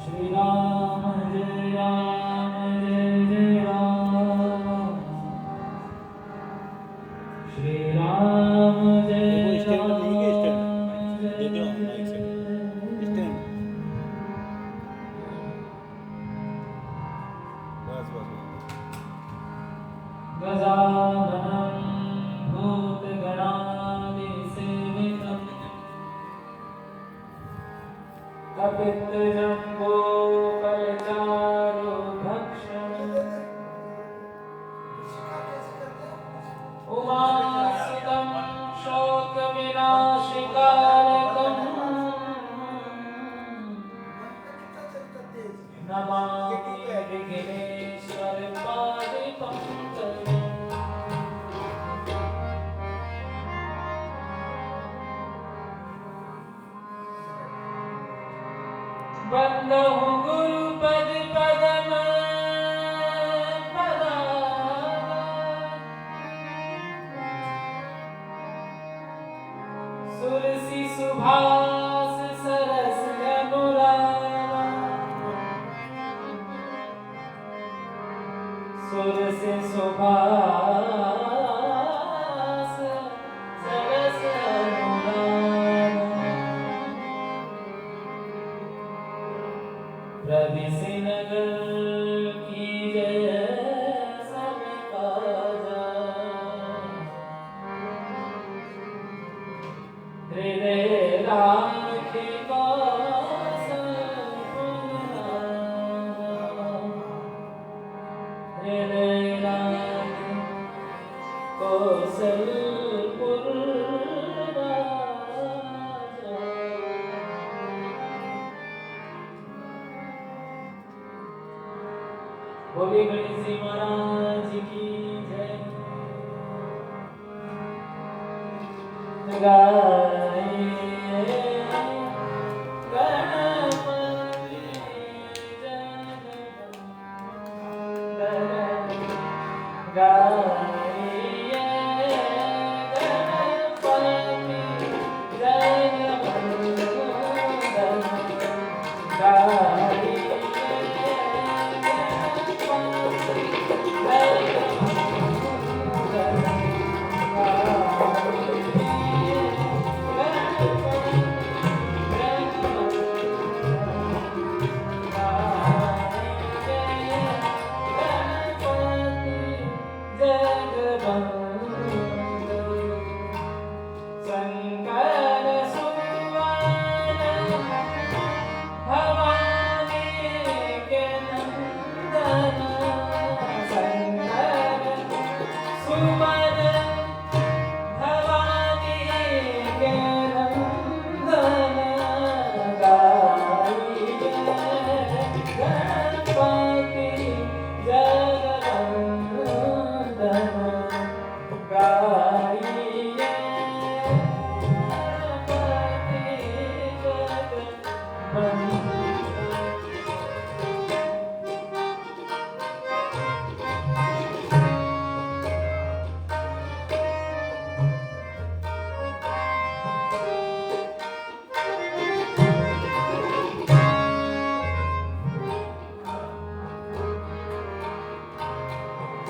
श्री राम जय जय राम। श्री राम जय राम जय जय। गजाननं भूतगणादिसेवितं कपित्तजम्बूफलचारुभक्षणम् उमासुतं शोकविनाशकारकम् नमामि विघ्नेश्वरपादपङ्कजम्। बंदहु गुरुपद पदम पदारा सुरसि सुभास सरस अनुरागा सुरसि सुभास सरस अनुरागा प्रविशि नगर की जय सब काजा हृदय राखी हृदय राखी कौशलपुर राजा। बोले गणेश जी महाराज की जय। गाइए गणपति जगवंदन गाइए गणपति जगवंदन गाइए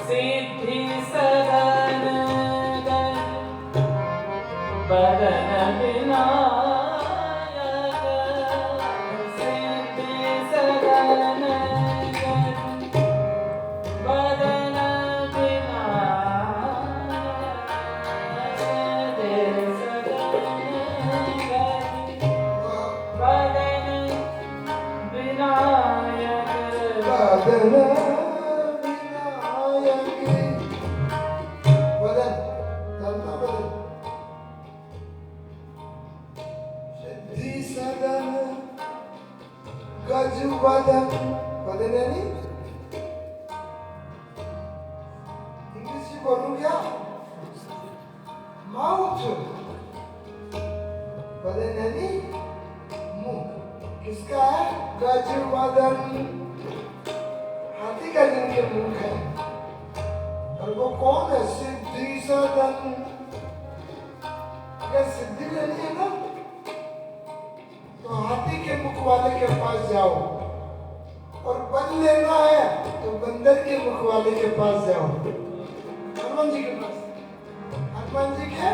सिद्धि सदन बदन विनायक सिद्धि सदन बदन विनायक बदन विनायक गजवदन वदन यानी इंग्लिश में बोलूं क्या माउथ वदन यानी मुंह किसका है गजवदन हाथी का जिनके मुंह है और वो कौन है सिद्धि सदन क्या सिद्धि लेनी है ना तो हाथी के मुख वाले के पास जाओ लेना है तो बंदर के मुख वाले के पास जाओ, हनुमान जी के पास। हनुमान जी के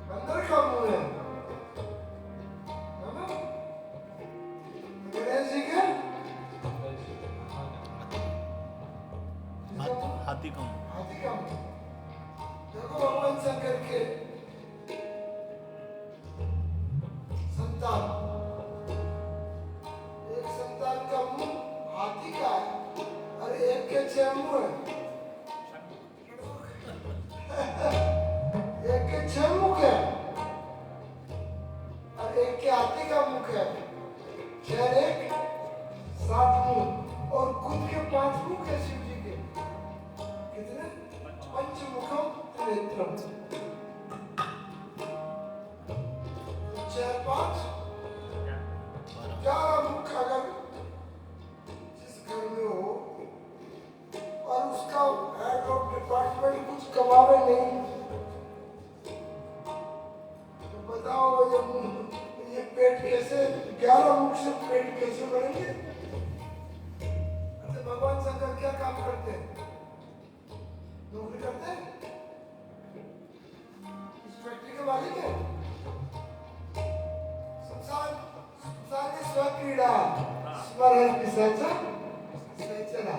बंदर का मुंह है, गणेश जी के हाथी का मुंह। हाथी का मुंह। देखो भगवान शंकर के संतान, एक संतान का मुंह हाथी का है और एक के 6 मुंह है। एक के 6 मुख है और एक के हाथी का मुख है। 6 एक 7 मुंह और खुद के 5 मुख है शिव जी के। कितने? पंचमुखम त्रिनेत्रम। 6 5 11 मुख अगर जिस घर में हो और उसका हेड ऑफ डिपार्टमेंट कुछ कमावे नहीं तो बताओ ये पेट कैसे 11 मुख से पेट कैसे बढ़ेंगे? अच्छा भगवान शंकर क्या काम करते हैं? नौकरी करते हैं? इस फैक्ट्री के मालिक है? संसार स्वक्रीडा स्मरण पिशाचा स्वेच्छा।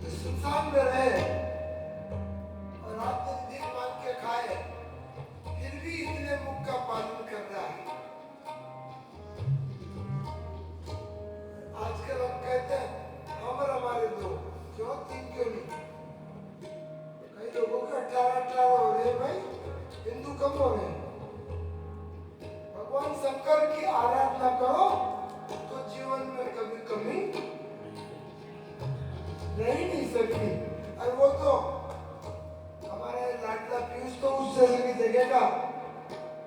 तो संसार में रहे और रात दिन दिन मान के खाए फिर भी इतने मुख का पालन कर रहा है। आजकल हम कहते हैं हमारे 2 क्यों 3 क्यों नहीं? कई लोगों के 18 हो रहे हैं भाई, हिंदू कम हो रहे हैं। भगवान शंकर की आराधना करो तो जीवन में कभी कमी रह नहीं सकती। और वो तो हमारे लाडला पीयूष तो उस जैसे जगह का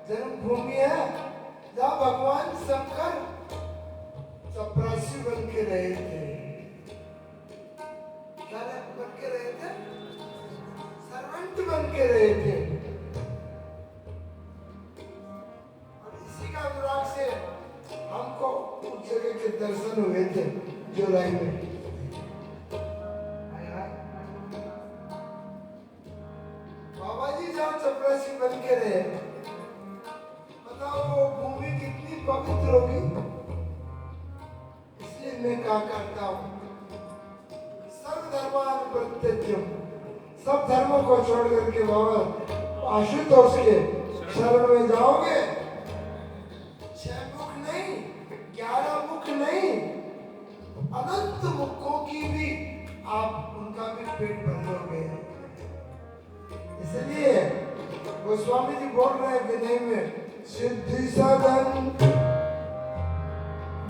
जन्मभूमि है जहाँ भगवान शंकर चपरासी बन के रहे थे। क्या बन के रहे थे? सर्वेंट बन के रहे थे। और इसी का अनुराग से हमको उस जगह के दर्शन हुए थे जुलाई में। बाबा जी जहाँ चपरासी बन के रहे, बताओ वो भूमि कितनी पवित्र होगी। इसलिए मैं क्या करता हूँ, सर्वधर्मान परित्यज्य, सब धर्मों को छोड़ करके बाबा आशुतोष के शरण में जाओगे। 6 मुख नहीं, 11 मुख नहीं, अनंत मुखों की भी आप उनका भी पेट भर लोगे। इसलिए गोस्वामी जी बोल रहे हैं विनय में, सिद्धि सदन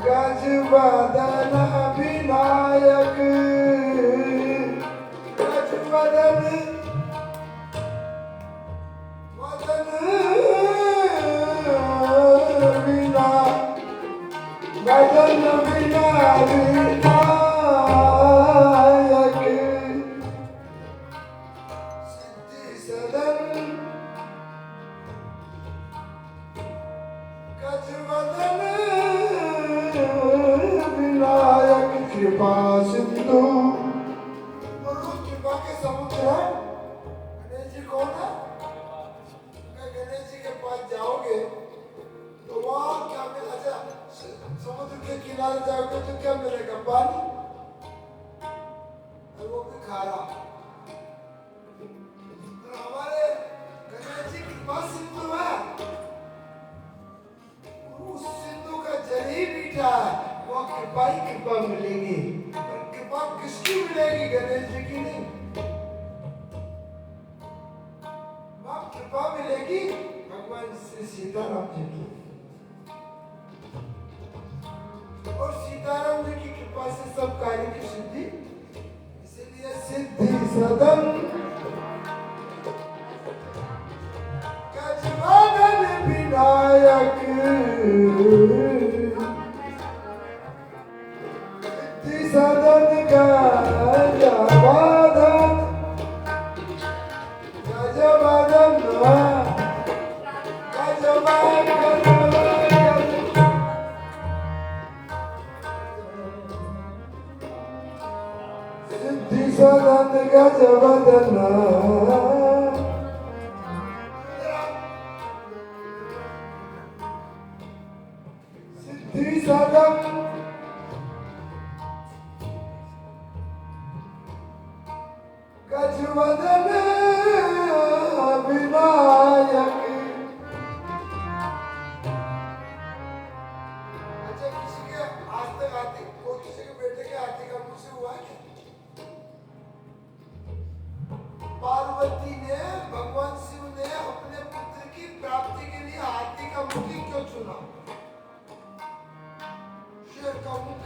गज वदन विनायक, गज वदन वदन विनायक सिद्धि सदन गज वदन विनायक कृपा सिंधु। और वो कृपा के समुद्र है। गणेश जी कौन है? गणेश जी के पास जाओगे तो वहां क्या मिला? अच्छा समुद्र के किनारे जाओगे तो क्या मिलेगा? पानी, और वो भी खारा। तो हमारे गणेश जी कृपा सिंधु है, उस सिंधु का जल ही मीठा है, वो कृपा ही कृपा मिलेगी। और कृपा किसकी मिलेगी? गणेश जी की नहीं। वहाँ कृपा मिलेगी भगवान श्री सीताराम जी की। और सीताराम जी की कृपा से सब कार्य की सिद्धि। इसलिए सिद्धि सदन गज वदन विनायक, सिद्धि सदन गज वदन, गज वदन गज वदन गजवदन सिद्धि सदन गजवदन विनायक। अच्छा, किसी के आज तक आती कोई किसी के बेटे के आती का मुझसे हुआ है क्या? पार्वती ने, भगवान शिव ने अपने पुत्र की प्राप्ति के लिए हाथी का मुखी क्यों चुना? शेर का मुख।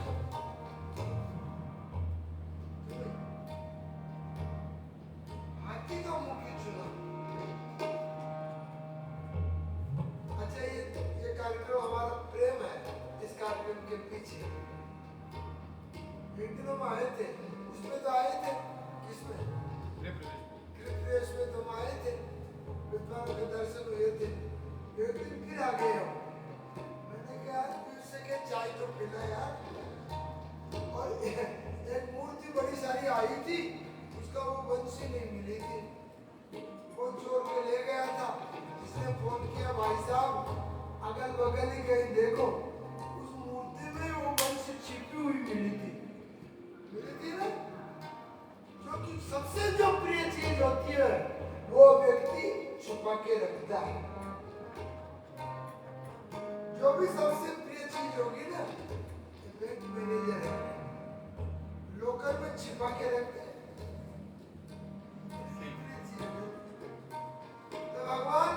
हाथी का मुखी चुना। अच्छा, ये कार्यक्रम हमारा प्रेम है। इस कार्यक्रम के पीछे एक दिन हम आए थे, इसमें तो आए थे, किसमें? कृपवेश में तुम आए थे, विद्वान के दर्शन हुए थे। एक दिन फिर आ गए हम। मैंने कहा फिर से के चाय तो पिला यार। और एक मूर्ति बड़ी सारी आई थी, उसका वो बंसी नहीं मिली थी, वो चोर के ले गया था। इसने फोन किया, भाई साहब अगल बगल ही कहीं देखो, उस मूर्ति में वो बंसी छिपी हुई मिली थी ना। क्योंकि सबसे जो प्रिय चीज होती है वो व्यक्ति छुपा के रखता है। जो भी सबसे प्रिय चीज होगी ना, बैंक मैनेजर है, लोकर में छिपा के रखते हैं। तो भगवान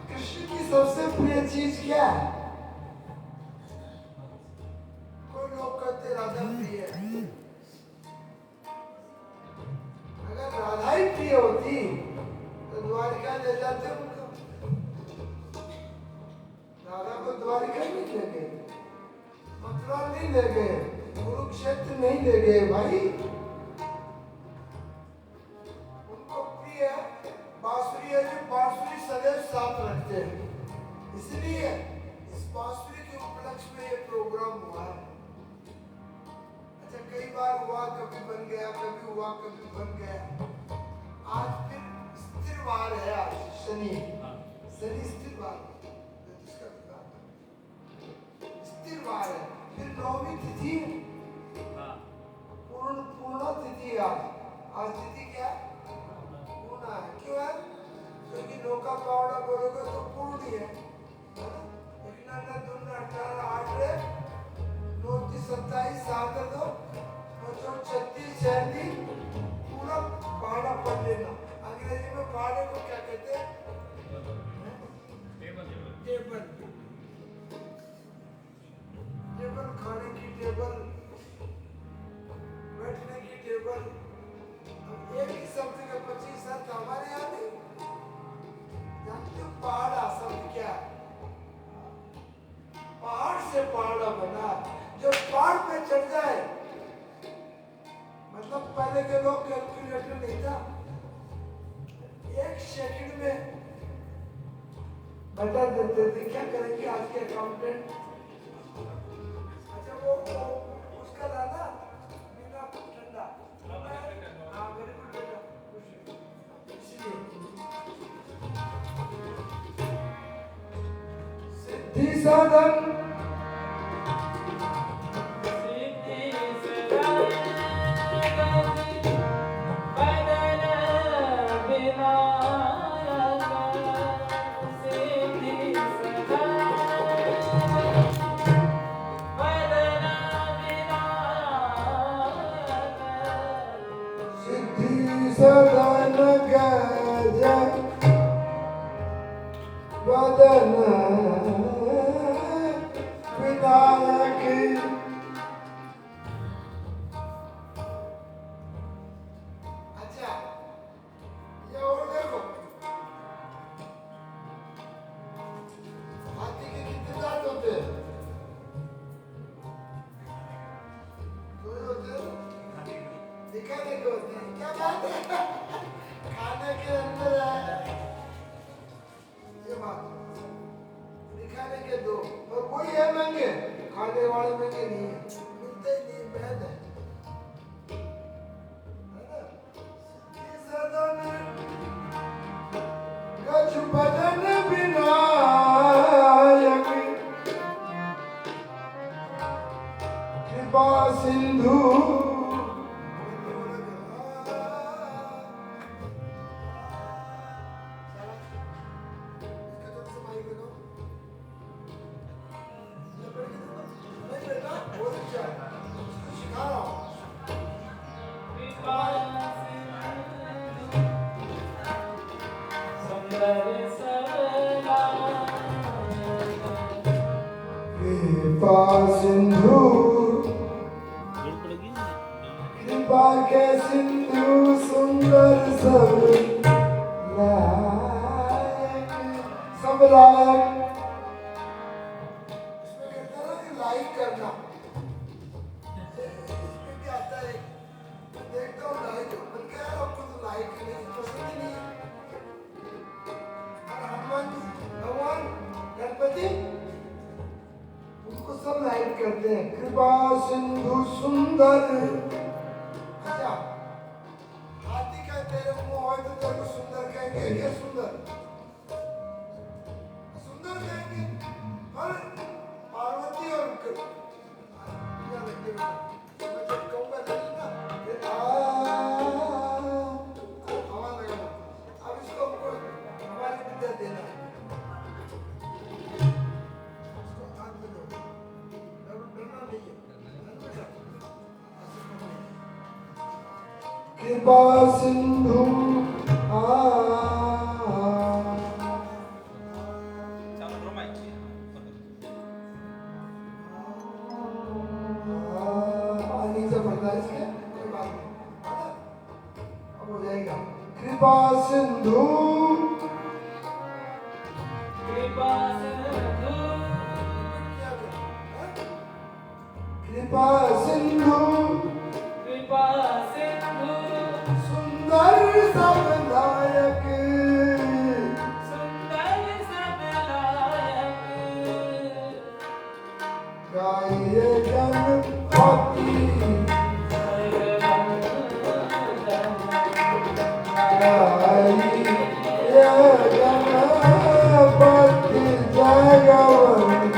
कृष्ण की सबसे प्रिय चीज क्या है? कोई लोग कहते राधा प्रिय है। अगर राधा ही प्रिय होती तो द्वारिका ले जाते उनको। राधा को द्वारिका नहीं ले गए, मथुरा नहीं ले गए, कुरुक्षेत्र नहीं ले गए भाई। उनको प्रिय बांसुरी है, जो बांसुरी सदैव साथ रखते हैं। इसलिए इस बांसुरी के उपलक्ष्य में ये प्रोग्राम हुआ है। अच्छा, कई बार हुआ, कभी बन गया, कभी हुआ, कभी बन गया। आज फिर स्थिर वार है। आज शनि स्थिर वार, स्थिर वार है। फिर नौवीं तिथि, पूर्ण तिथि। आज तिथि क्या है? पूर्ण है। क्यों है? क्योंकि नौका पावड़ा बोलोगे तो पूर्ण ही है। 27 7 दो 36 पूरा पहाड़ा पढ़ लेना। अंग्रेजी में पहाड़े को क्या कहते हैं? टेबल। टेबल खाने की टेबल, बैठने की टेबल। अब एक ही शब्द के 25 अर्थ हमारे यहाँ नहीं। जानते हो पहाड़ा शब्द क्या है? पहाड़ से पहाड़ा बना। जो पहाड़ पे चढ़ जाए, मतलब पहले के लोग कैलकुलेटर नहीं था, 1 सेकंड में बता देते थे। क्या करेंगे आज के अकाउंटेंट? अच्छा, वो उसका लाना बिना ठंडा। हाँ, वेरी गुड बेटा। सिद्धि साधन सदन गज वदन विनायक। अच्छा, ये और देखो, हाथी के कितने दांत होते हैं? 2 होते हैं। दिखाने को होते हैं। क्या बात है? खाने के अंदर है ये बात। दिखाने के 2 और वही है महंगे, खाने वाले महंगे नहीं है, मिलते ही नहीं, महंगे है ना। कृपा सिंधु कृपा के सिंधु सुंदर सब लायक इसमें कहते हैं ना कि लाइक करना इसमें भी आता है देखता हूँ लाइक बन गया आपको तो लाइक करने की पसंद ही नहीं है हनुमान जी भगवान गणपति उनको सब लाइक करते हैं कृपा सिंधु सुंदर अच्छा हाथी का तेरे मुंह हो तो तेरे को सुंदर कहेंगे क्या सुंदर सुंदर कहेंगे और पार्वती और मैं जब कहूँगा नहीं ना हवा लगाना अब इसको हमारी विद्या देना इसको हाथ में दो डरना नहीं है कृपा सिंधु नीचे पड़ता है इसके कोई बात नहीं अब हो जाएगा कृपा सिंधु कृपा सिंधु कृपा सिंधु कृपा सिंधु सुंदर सब लायक सुंदर सब लायक गाइए गणपति गाइए गणपति जगवंत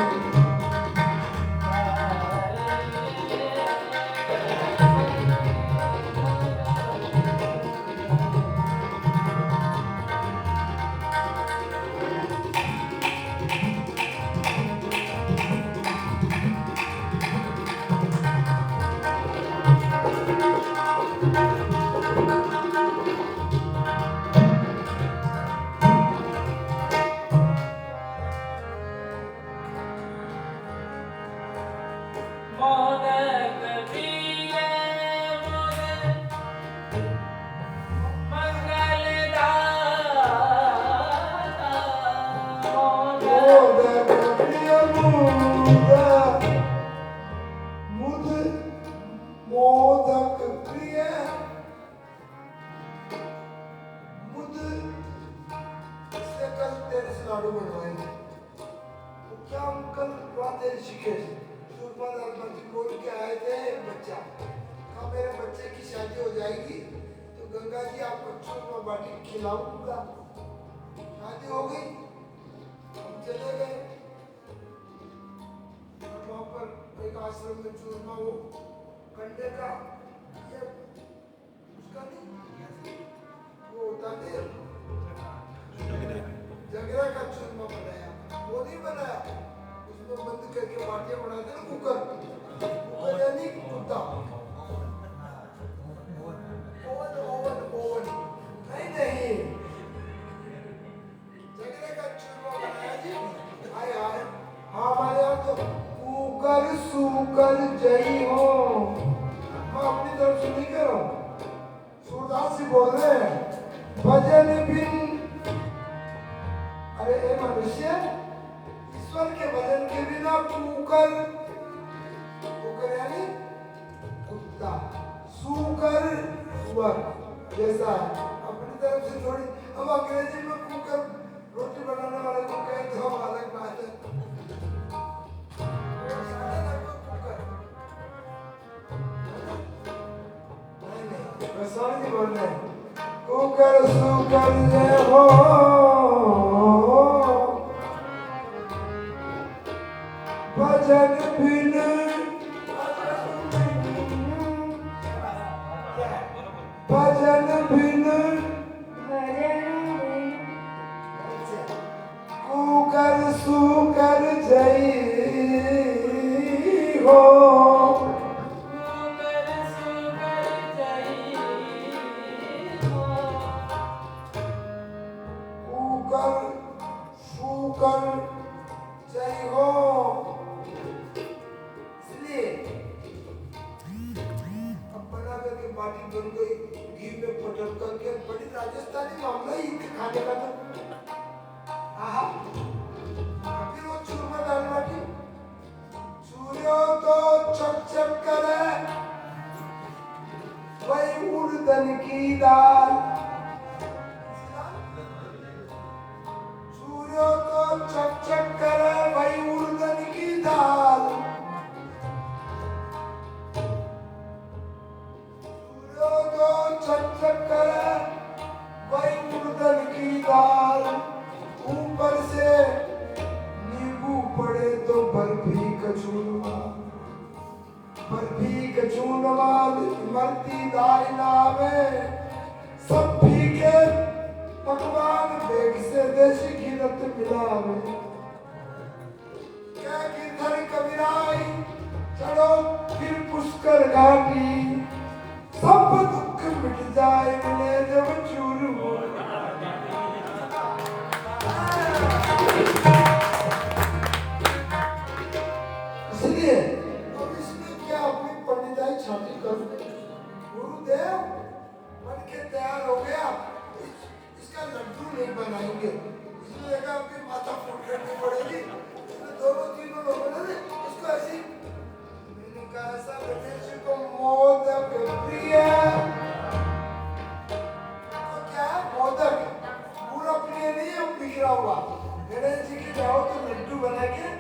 मोदक प्रिय मोदक मंगलदाता मोदक प्रिय मोदक मोदक प्रिय मुद इससे कल तेरे से लाडू बनवाएंगे तो क्या हम कल बातें ऋषिकेश सुरमा दलपति बोल के आए थे बच्चा कहा मेरे बच्चे की शादी हो जाएगी तो गंगा जी आपको चूरमा बाटी खिलाऊंगा शादी हो गई हम चले गए और वहाँ पर एक आश्रम में चूरमा वो कंडे का ये उसका नहीं वो होता नहीं जगरा का चूरमा बनाया वो नहीं बनाया उसमें बंद करके बाटियां बनाते ना कुकर कुकर यानी कुत्ता ओवन ओवन ओवन नहीं जगरे का चूरमा बनाया जी आए आए हाँ हमारे यहाँ तो कुकर सुकर जय हो मैं अपनी तरफ से नहीं कह रहा हूँ सूरदास जी बोल रहे हैं भजन बिन अरे ए मनुष्य ईश्वर के भजन के बिना कुकर कुकर यानी कुत्ता सुकर सुअर जैसा है अपनी तरफ से थोड़ी अब अंग्रेजी में कुकर रोटी बनाने वाले को कहे तो अलग बात है नहीं बोल रहे कुकर सुकर जय हो भजन बिन भजन बिन कुकर सुकर जय हो कुकर सुकर जय हो जब करके बड़ी राजस्थानी मामला ही खाने का तो आहा फिर वो चूरमा दाल बाटी चूरियों तो चक करे वही उड़दन की दाल चूरियों तो चक करे वही उड़दन की दाल वही उड़दन की दाल ऊपर से नींबू पड़े तो बर्फी कचूरमा मरती दाइना में सब फीके पकवान देख से देसी घीरत मिलावे क्या गिरधर कबीराई चढ़ो फिर पुष्कर घाटी सब दुख मिट जाए मिले जब चूरू इसलिए अब इसमें क्या अपनी पंडिताई छाती कर गुरुदेव बन के तैयार हो गया इसका लड्डू नहीं बनाएंगे इसने देखा अपनी माथा फूट करनी पड़ेगी दोनों तीनों लोगों ने इसको ऐसी मैंने कहा ऐसा गणेश जी को मोदक प्रिय तो क्या मोदक पूरा प्रिय नहीं है बिखरा हुआ गणेश जी की जाओ तो लड्डू बना के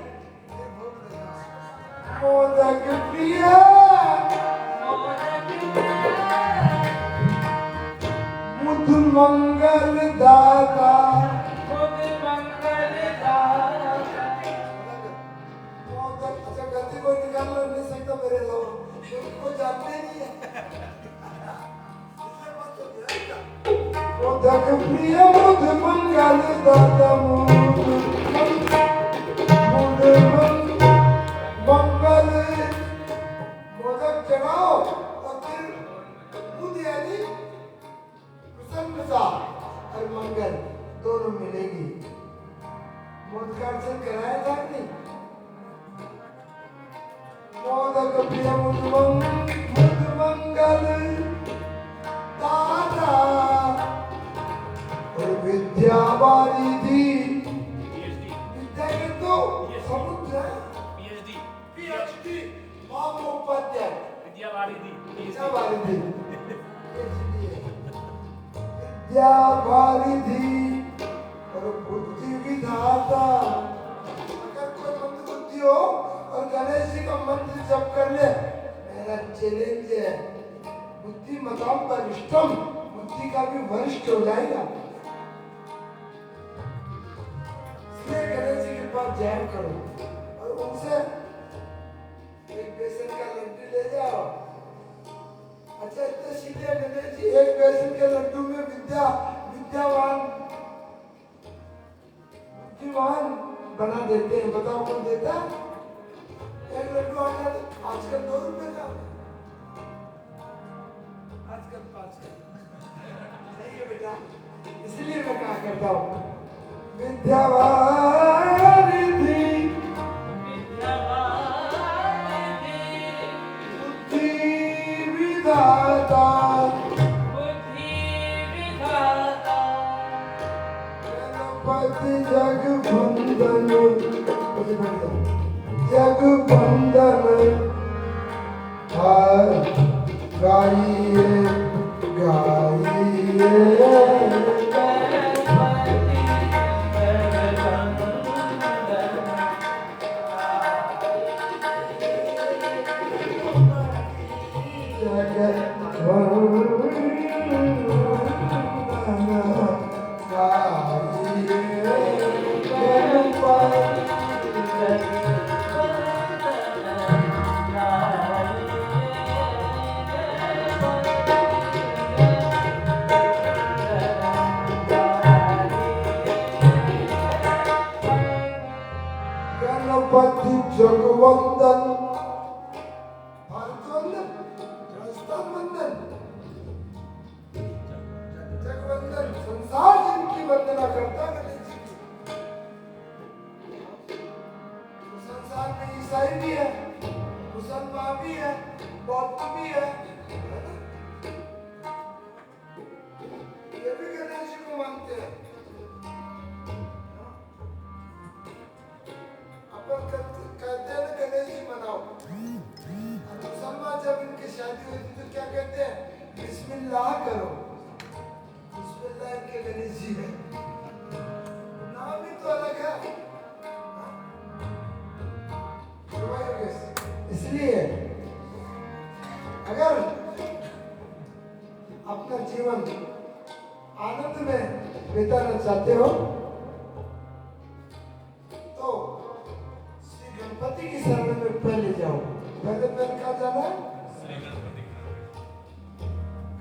मोदक प्रिय मुद मंगल दाता गलती कोई निकाल नहीं सकता मेरे लोग को जानते नहीं है मोदक प्रिय मुद मंगल दाता मुद मंगल मोदक चढ़ाओ और फिर मुद यानी प्रसन्नता और मंगल दोनों मिलेगी मोदक का अर्चन कराया था नहीं मोदक प्रिय मुद मंगल दाता और विद्या वारिधि विद्या के तो समुद्र पीएचडी महोपाध्याय विद्या वारिधि और बुद्धि विधाता अगर कोई मंत्र बुद्धि हो और गणेश जी का मंत्र जप कर ले मेरा चैलेंज है बुद्धि मताम वरिष्ठम बुद्धि का भी वरिष्ठ हो जाएगा इसलिए गणेश जी के पास जैन करो और उनसे एक बेसन का लड्डू ले जाओ अच्छा इतने सीधे गणेश जी एक बेसन के लड्डू में विद्यावान बुद्धिमान बना देते हैं बताओ कौन देता है एक लड्डू आजकल 2 रुपए का आजकल 5 का सही है बेटा इसलिए मैं कहा करता हूँ विद्यावारिधि बुद्धि विधाता गणपति जगबंदन गाइए गणपति जगवंदन जगवंदन संसार जिनकी वंदना करता गणेश जी तो संसार में ईसाई भी है मुसलमान भी है बौद्ध भी है शादी होती तो क्या कहते हैं? बिस्मिल्लाह करो। बिस्मिल्लाह के गणेश जी है, नाम भी तो अलग है। इसलिए अगर अपना जीवन आनंद में बिताना चाहते हो तो श्री गणपति की शरण में पहले जाओ। पहले कहाँ जाना है?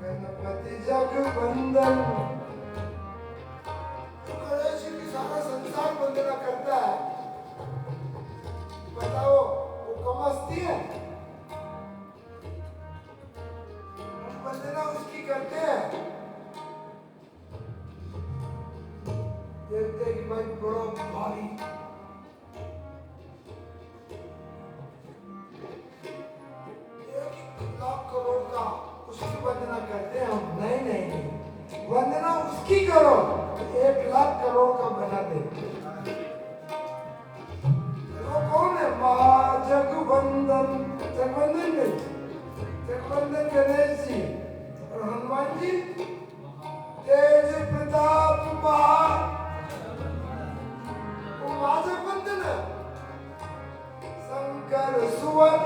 गणपति जगवंदन। तो गणेश जी की सारा संसार वंदना करता है, बताओ वो कम हस्ती है? हम वंदना उसकी करते हैं, देखते हैं कि भाई बड़ा भारी, 1 लाख करोड़ का उसकी वंदना करते हैं हम। नहीं नहीं नहीं, वंदना उसकी करो 1 लाख करोड़ का बना दे। वो कौन है? महाजगवंदन। जगवंदन नहीं, जगवंदन गणेश जी और हनुमान जी तेज प्रताप महा, वो महाजगवंदन है। शंकर सुवन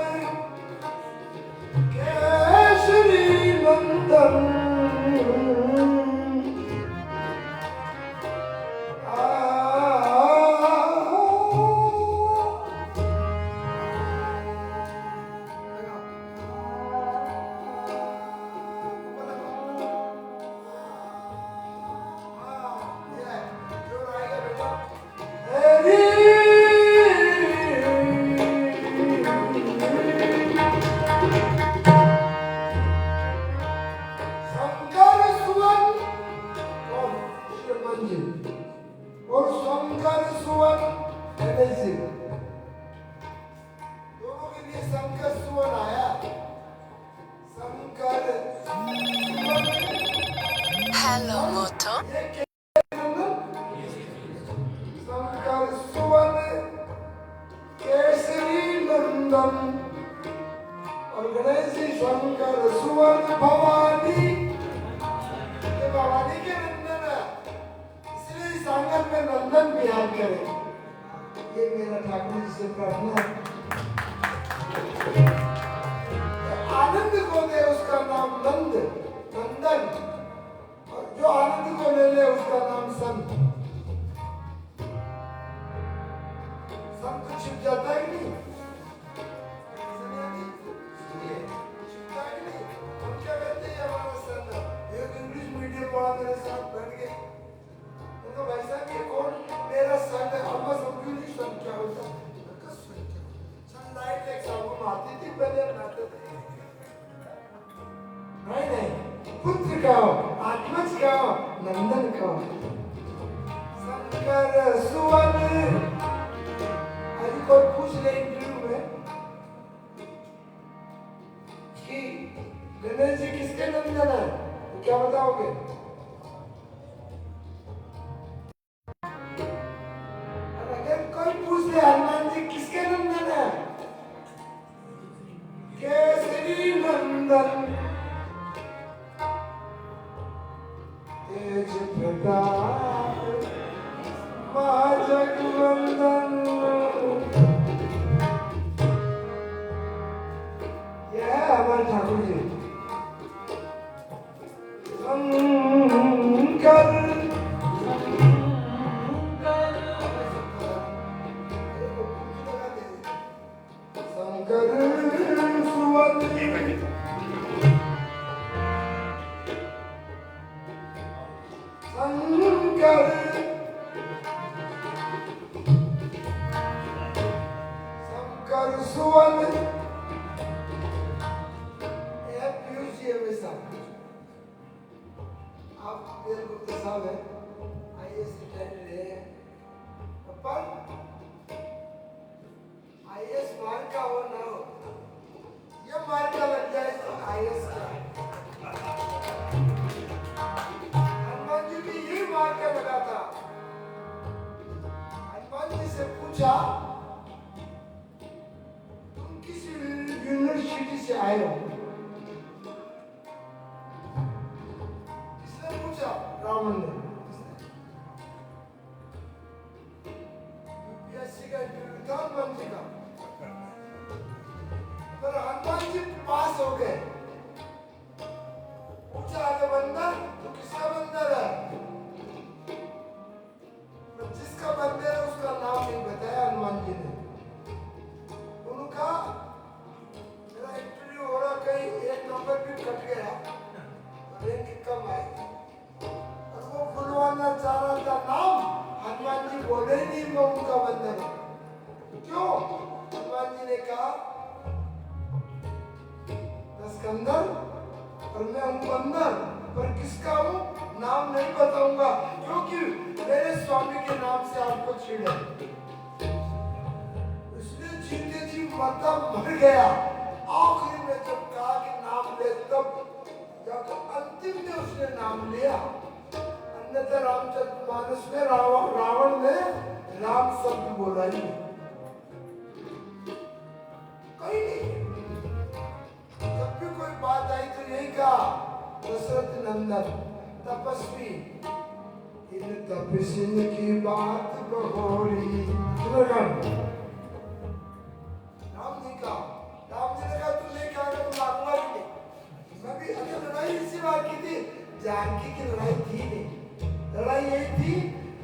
केशरी नंदन। और शंकर सुवन गणेश जी, दोनों के लिए शंकर सुवन आया। Shankar Hello, Moto. शंकर सुवन केसरी नंदन और गणेश जी शंकर सुवन भवानी। ये भवानी के नंदन है, इसलिए इस आंगन में नंदन विहार करे। ये मेरा ठाकुर जी से प्रार्थना है। आनंद को दे उसका नाम नंद, नंदन, और जो आनंद को ले ले उसका नाम संत। संत छिप जाता है कि नहीं? छिपता है कि नहीं? हम क्या कहते हैं हमारा संत? एक इंग्लिश मीडियम वाला मेरे साथ बैठ गया, तो भाई साहब ये कौन? मेरा संत है। हम समझू नहीं संत क्या होता। सनलाइट एक साबुन आती थी पहले, बनाते थे। नहीं नहीं, पुत्र कहो, आत्मज कहो, नंदन कहो। शंकर सुवन। आज कोई पूछ ले इंटरव्यू में कि गणेश जी किसके नंदन है, तो क्या बताओगे? अगर कोई पूछ ले हनुमान जी किसके नंदन है, केसरी नंदन तेज प्रताप महाजगवंदन। यह है हमारे ठाकुर जी। शंकर शंकर सुवन शंकर शंकर सुवन। पीयूष जी हमेशा आप मेरे गुप्ता साहब है, IAS रिटायर्ड रहे हैं, पर IAS मार्क का हो ना हो, ये मार्क का लग जाए तो IAS का। हनुमान जी भी यही मार्क का लगा था। हनुमान जी से पूछा तुम किस यूनिवर्सिटी से आए हो, रावण ने यूपीएससी का इंटरव्यू था हनुमान जी का, पर हनुमान जी पास हो गए। पूछा आगे बंदर तो किसका बंदर है, तो जिसका बंदर है उसका नाम नहीं बताया हनुमान जी ने। उन्होंने कहा मेरा इंटरव्यू हो रहा, कहीं एक नंबर भी कट गया रैंक कम आएगी, और वो बुलवाना चाह रहा था नाम, हनुमान जी बोले नहीं वो उनका बंदर है। क्यों? हनुमान जी ने कहा सिकंदर और मैं हूँ बंदर, पर किसका हूँ नाम नहीं बताऊंगा, क्योंकि मेरे स्वामी के नाम से आपको छीड़ है। उसने जीते जी मतलब मर गया। आखिरी में जब कहा कि नाम ले, तब जब अंतिम में उसने नाम लिया। अन्यथा रामचरितमानस में रावण ने राम शब्द बोला ही कहीं नहीं। जब भी कोई बात आई तो यही कहा दशरथ नंदन तपस्वी, इन तपस्वी की बात बहोरी। राम जी का, राम जी ने कहा तुमने क्या कहा, तुम मारूंगा भी नहीं। मैं भी अगर लड़ाई इसी बात की थी, जानकी की लड़ाई थी नहीं, लड़ाई यही थी।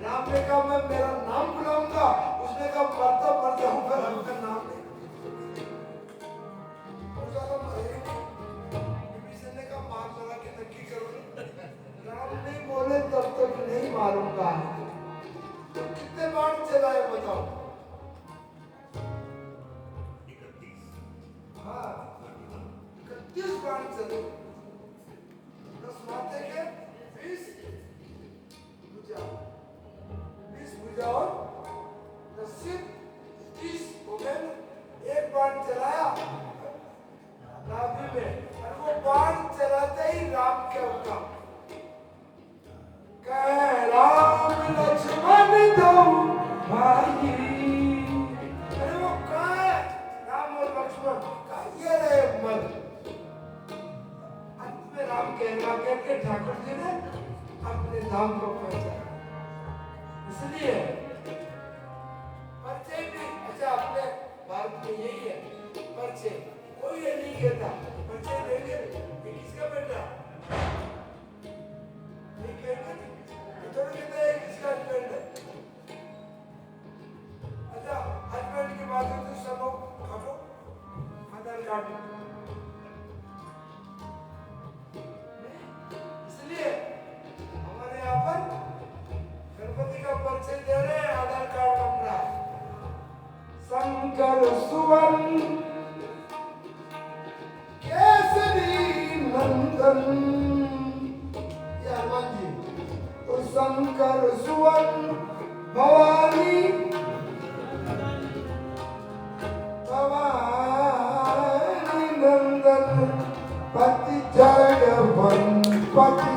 राम ने कहा मैं मेरा नाम बुलाऊंगा, उसने कहा मरता मर जाऊंगा, आपका नाम नहीं। विभीषण ने कहा मार लगा के नक्की करो, राम नहीं बोले तब तक नहीं मारूंगा। तो कितने बाण चलाए बताओ? हाँ 31 बाण चले, 10 माथे के 20 भुजा, 20 भुजा और 10 सिर, 30 हो गए। एक बाण चलाया नाभि में, और वो बाण चलाते ही राम क्या होगा, कह राम लक्ष्मण दो भाई। अरे वो कहा है राम और लक्ष्मण का ये रहे मल। अंत में राम कहना करके ठाकुर जी ने अपने धाम को पहुंचा। इसलिए परिचय भी अच्छा अपने भारत में यही है, परिचय कोई ये नहीं कहता परिचय देंगे कि किसका बेटा नहीं कहते, थोड़ा कहते हैं किसका हस्बैंड है। अच्छा हस्बैंड की बात होती है, सब लोग खाओ आधार कार्ड, इसलिए हमारे यहाँ पर गणपति का परिचय दे रहे हैं, आधार कार्ड बन रहा है। शंकर सुवन केसरी नंदन, हनुमान जी तो शंकर सुवन भवानी भवानी नंदन पति जगवन पति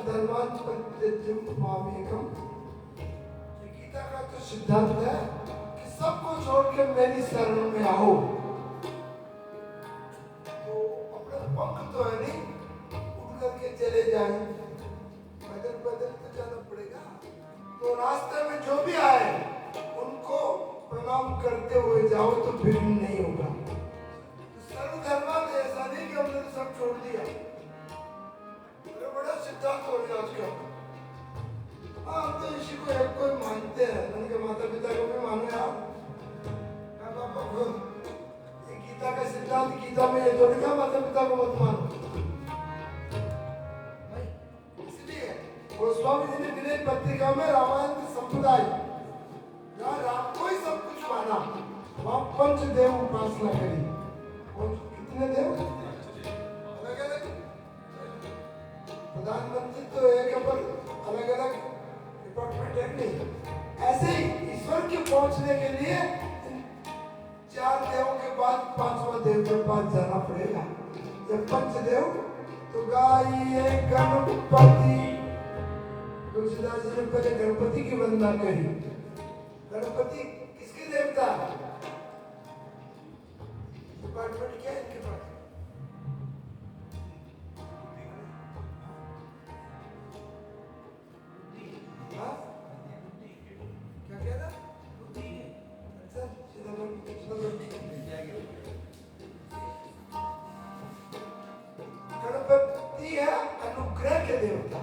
धर्मान प्रत्यज्यम मामेकम। गीता का तो सिद्धांत है कि सबको छोड़ के मेरी शरण में आओ। तो अपना पंख तो है नहीं उड़ करके चले जाए, बदल बदल तो जाना पड़ेगा। तो रास्ते में जो भी आए उनको प्रणाम करते हुए जाओ तो फिर नहीं होगा। सर्वधर्मा में ऐसा नहीं कि हमने तो सब छोड़ दिया। बड़ा सिद्धांत हो गया उसका। हाँ, हम तो इसी को एक को मानते हैं। उनके माता पिता को भी मानो यार। पापा को ये गीता का सिद्धांत, गीता में ये तो लिखा माता पिता को मत मानो। इसलिए गोस्वामी जी ने विनय पत्रिका में रामायण के संप्रदाय जहाँ राम को ही सब कुछ माना, वहाँ पंचदेव उपासना करी। कितने देव? अलग अलग प्रधानमंत्री तो एक है पर अलग अलग डिपार्टमेंट है नहीं। ऐसे ही ईश्वर के पहुंचने के लिए चार देवों के बाद पांचवा देव के पास जाना पड़ेगा। जब पंचदेव तो गाइए गणपति। तुलसीदास जी ने पहले गणपति की वंदना करी। गणपति किसके देवता? डिपार्टमेंट क्या है इनके पास? क्या कह रहा? गणपति है अनुग्रह के देवता।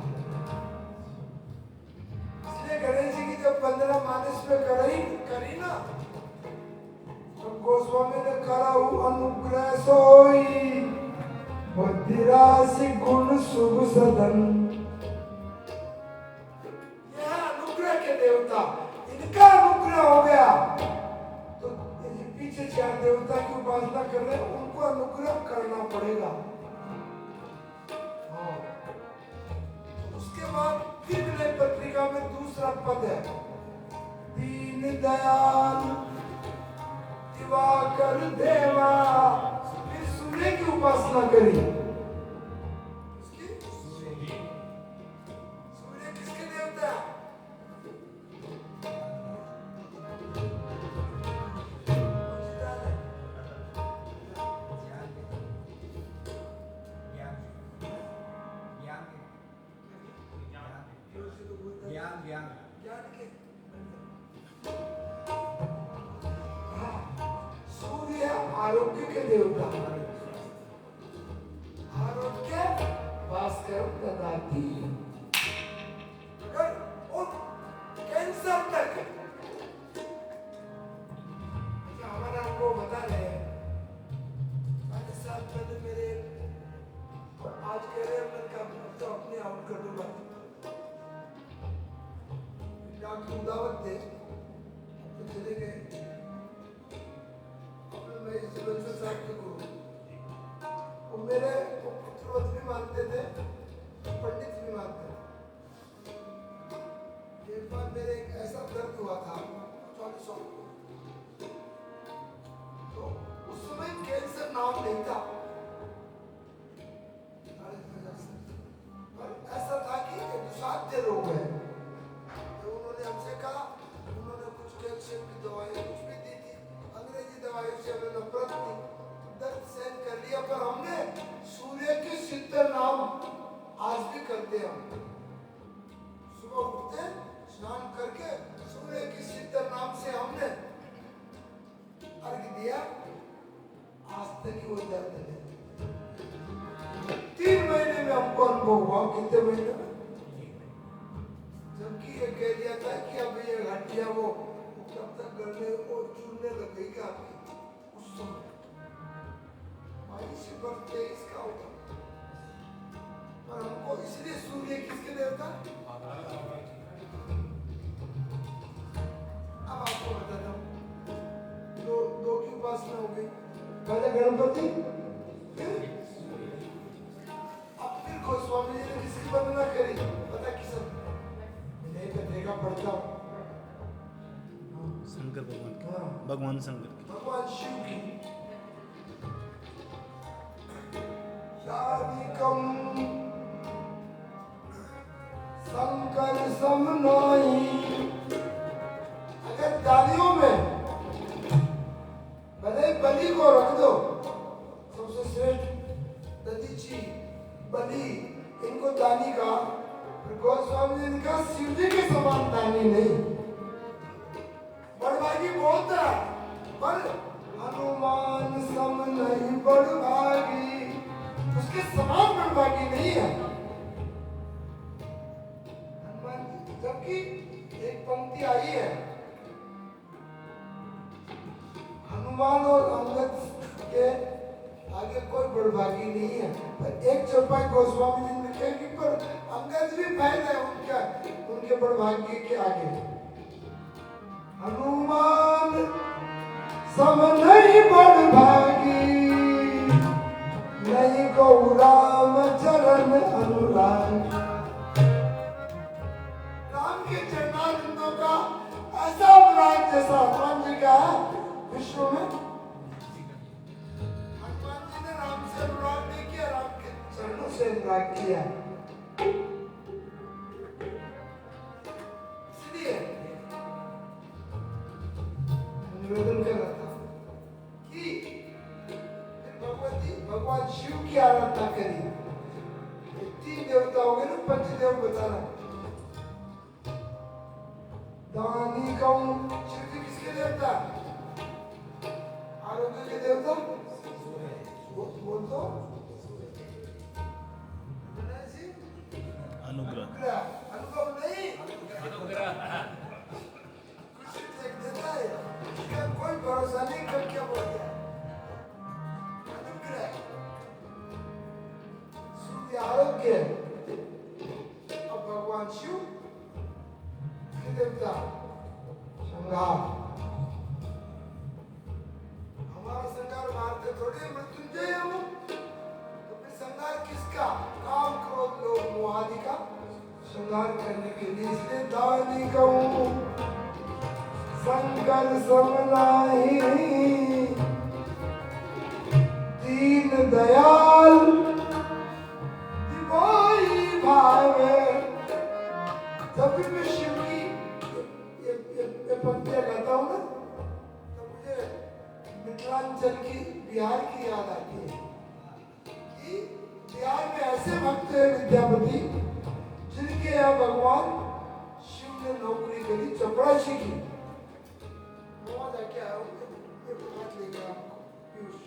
इसलिए गणेश जी की जब वंदना मानस में करी ना, तो गोस्वामी ने करा अनुग्रह सोई बुद्धि राशि गुण शुभ सदन। यह अनुग्रह के देवता, इनका अनुग्रह हो गया तो पीछे चार देवता की उपासना कर रहे हैं, उनको अनुग्रह करना पड़ेगा। उसके बाद फिर विनय पत्रिका में दूसरा पद है दीन दयाल दिवाकर देवा। फिर सूर्य की उपासना करी। सूर्य किसके देवता? ज्ञान के सूर्य आरोग्य के देवता। आरोग्य भास्कर ददाति। और कैंसर तक हमारा आपको बता रहे हैं। 5 साल पहले मेरे आज कह रहे हैं तो अपने आउट कर दूंगा। डॉक्टर दावत थे तो चले गए। मैं इस बच्चे साहब के गुरु, वो मेरे पुत्रवत भी मानते थे, पंडित भी मानते थे। एक बार मेरे एक ऐसा दर्द हुआ था 40 साल, तो उस समय कैंसर नाम नहीं था। ऐसा था कि दुसाध्य रोग है। हमसे कहा, उन्होंने कुछ कैल्शियम की दवाई कुछ भी दी थी। अंग्रेजी दवाई से हमें नफरत थी, दर्द सहन कर लिया। पर हमने सूर्य के सिद्ध नाम आज भी करते हैं। सुबह उठते स्नान करके सूर्य के सिद्ध नाम से हमने अर्घ दिया। आज तक वो दर्द है। 3 महीने में हमको अनुभव हुआ। कितने महीने में? जबकि ये कह दिया था कि अब ये हड्डियां वो कब तक गलने और चूरने लगेगा उस समय 22 पर 23 का होगा। पर हमको इसलिए सूर्य किसके देवता? अब आपको बताता हूँ। दो की उपासना हो गई। पहले गणपति, अब फिर गोस्वामी जी ने किसकी वंदना करी? पता किस? देखा पड़ता शंकर भगवान की, भगवान शंकर की, भगवान शिव की। शादिकम समनाई। अगर दानियों में भले बलि को रख दो, सबसे श्रेष्ठ दधीची बलि इनको दानी का, गोस्वामी जी ने कहा शिव जी के समान दानी नहीं। बड़भागी बहुत है, पर हनुमान सम नहीं बड़भागी, उसके समान बड़भागी नहीं है हनुमान जी। जबकि एक पंक्ति आई है, हनुमान और अंगद के आगे कोई बड़भागी नहीं है, पर एक चौपाई गोस्वामी जी ने लिखी पर अंगद भी फैल है उनके बड़भागी के आगे। हनुमान सम नहीं बड़भागी, नहीं को राम चरण अनुराग। राम के चरणारविंदों का ऐसा अनुराग जैसा हनुमान जी का विश्व में। हनुमान जी ने राम से अनुराग नहीं किया, राम के चरणों से अनुराग किया। इसलिए निवेदन कर रहा था कि भगवान शिव की आराधना करी। तीन देवता हो गए ना, पंचदेव बताना। दानी कौन? शिव जी किसके देवता? आरोग्य के देवता बोल दो। अनुग्रह। अनुभव नहीं, कुछ देता है, इसका कोई भरोसा नहीं, कब क्या बोल गया। अनुग्रह, शुद्ध आरोग्य। अब भगवान शिव के देवता संहार। हमारा संहार मारते थोड़े, मृत्युंजय हम, तो फिर संहार किसका? काम, क्रोध, लोभ, मोह आदि का संहार करने के लिए। इसलिए दानी कहूं शंकर समनाही, दीन दयाल दिवाई भावे। जब भी मैं शिव की ये पंक्तियां गाता हूँ ना, तो मुझे मिथिलांचल की, बिहार की याद आती है कि बिहार में ऐसे भक्त हैं विद्यापति, जिनके यहाँ भगवान शिव ने नौकरी करी, चपरासी की। वहां जाके आया हूँ, ये बात लेके आपको पीयूष।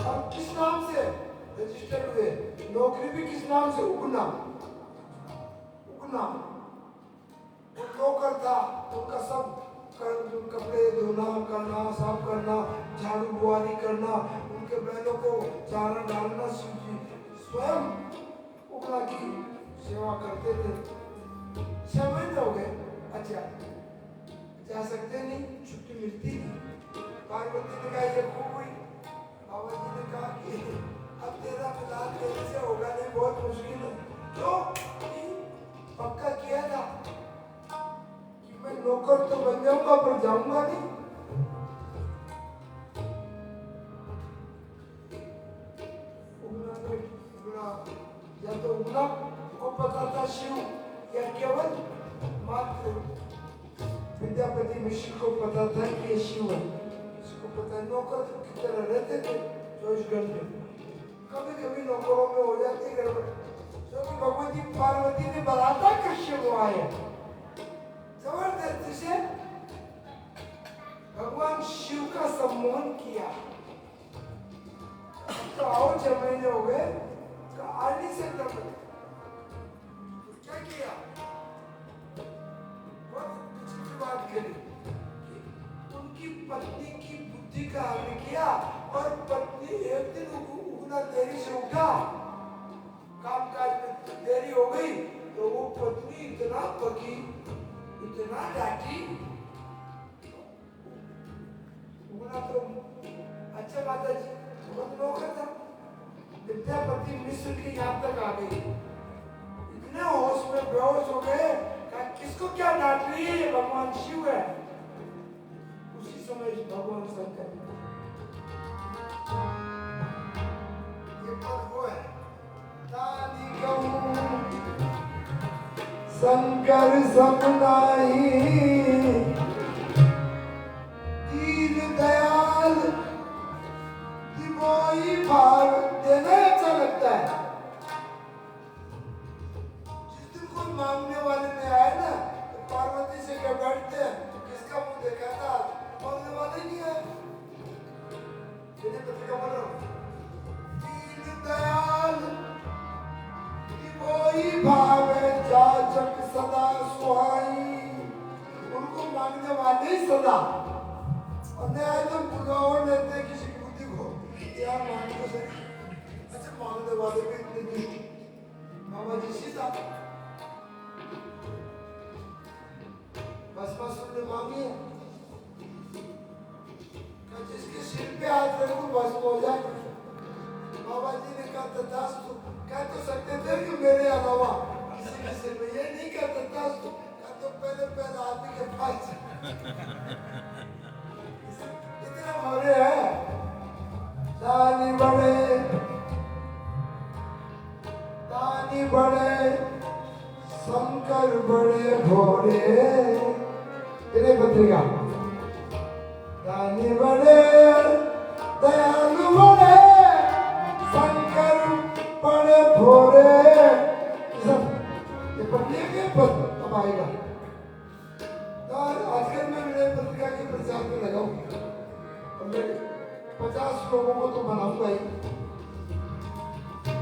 और किस नाम से रजिस्टर्ड हुए? नौकरी भी किस नाम से? उगना। उगना वो नौकर था, उनका सब कपड़े धोना, करना, साफ करना, झाड़ू बुआरी करना, उनके बैलों को चारा डालना। शिव जी स्वयं उगना की सेवा करते थे। 6 महीने हो गए, अच्छा जा सकते नहीं, छुट्टी मिलती नहीं। पार्वती ने कहा ये खूब हुई। बाबा जी ने कहा कि अब तेरा फिलहाल तेरे से होगा नहीं, बहुत मुश्किल है। क्यों? पक्का किया था कि मैं नौकर तो बन जाऊंगा पर जाऊंगा नहीं। या तो उगना को पता था शिव, या केवल मात्र विद्यापति मिश्र को पता था कि ये शिव है। इसको पता, नौकर की तरह रहते थे 24 घंटे। कभी कभी नौकरों में हो जाती गड़बड़, क्योंकि भगवती पार्वती ने बलात्कार कृष्ण को आया जबरदस्ती से भगवान शिव का सम्मान किया। तो आओ 6 महीने हो गए, आने से तब क्या किया? बहुत अच्छी बात करी कि उनकी पत्नी की बुद्धि का हल किया, और पत्नी एक दिन उगना देरी से उठा, काम काज में देरी हो गई, तो वो पत्नी इतना पकी, इतना डांटी। उगना तो अच्छा माता जी बहुत नौकर था, विद्यापति मिश्र की यहाँ तक आ गई। इतने होश में बेहोश हो गए, कहा किसको क्या डांट रही है, ये भगवान शिव है। उसी समय भगवान शंकर, ये पद वो है, दानी कहूं शंकर सपनाई दीन दयाल दिवोई भाव देना अच्छा लगता है। जिस दिन कोई मांगने वाले में आए ना तो पार्वती से क्या बैठते हैं, किसका मुंह देखा था, मांगने वाले नहीं आए। पत्रिका बोलो दीन दयाल दिवोई भाव जाचक सदा सुहाई, उनको मांगने वाले ही सदा। और न्याय तो बुलाओ लेते हैं किसी बुद्धि को यार मांगने से, अच्छा मांगने वाले भी इतने दुष्ट। बाबा जी सीता भस्मासुर ने मांगी है, जिसके सिर पे हाथ रखो भस्म हो जाए। बाबा जी ने कहा तथास्तु, कह तो सकते थे कि मेरे अलावा किसी के सिर में, ये नहीं कहा तथास्तु, कहा तो पहले आदमी के पास इतना भोरे है। दानी बड़े शंकर बड़े भोरे, तेरे पत्रिका दानी बड़े दयालु बड़े शंकर बड़े भोरे। ये पत्रिका के पद अब आएगा। आजकल मैं मेरे पत्रिका के प्रचार में लगाऊंगा और मैं 50 लोगों को तो बनाऊंगा ही।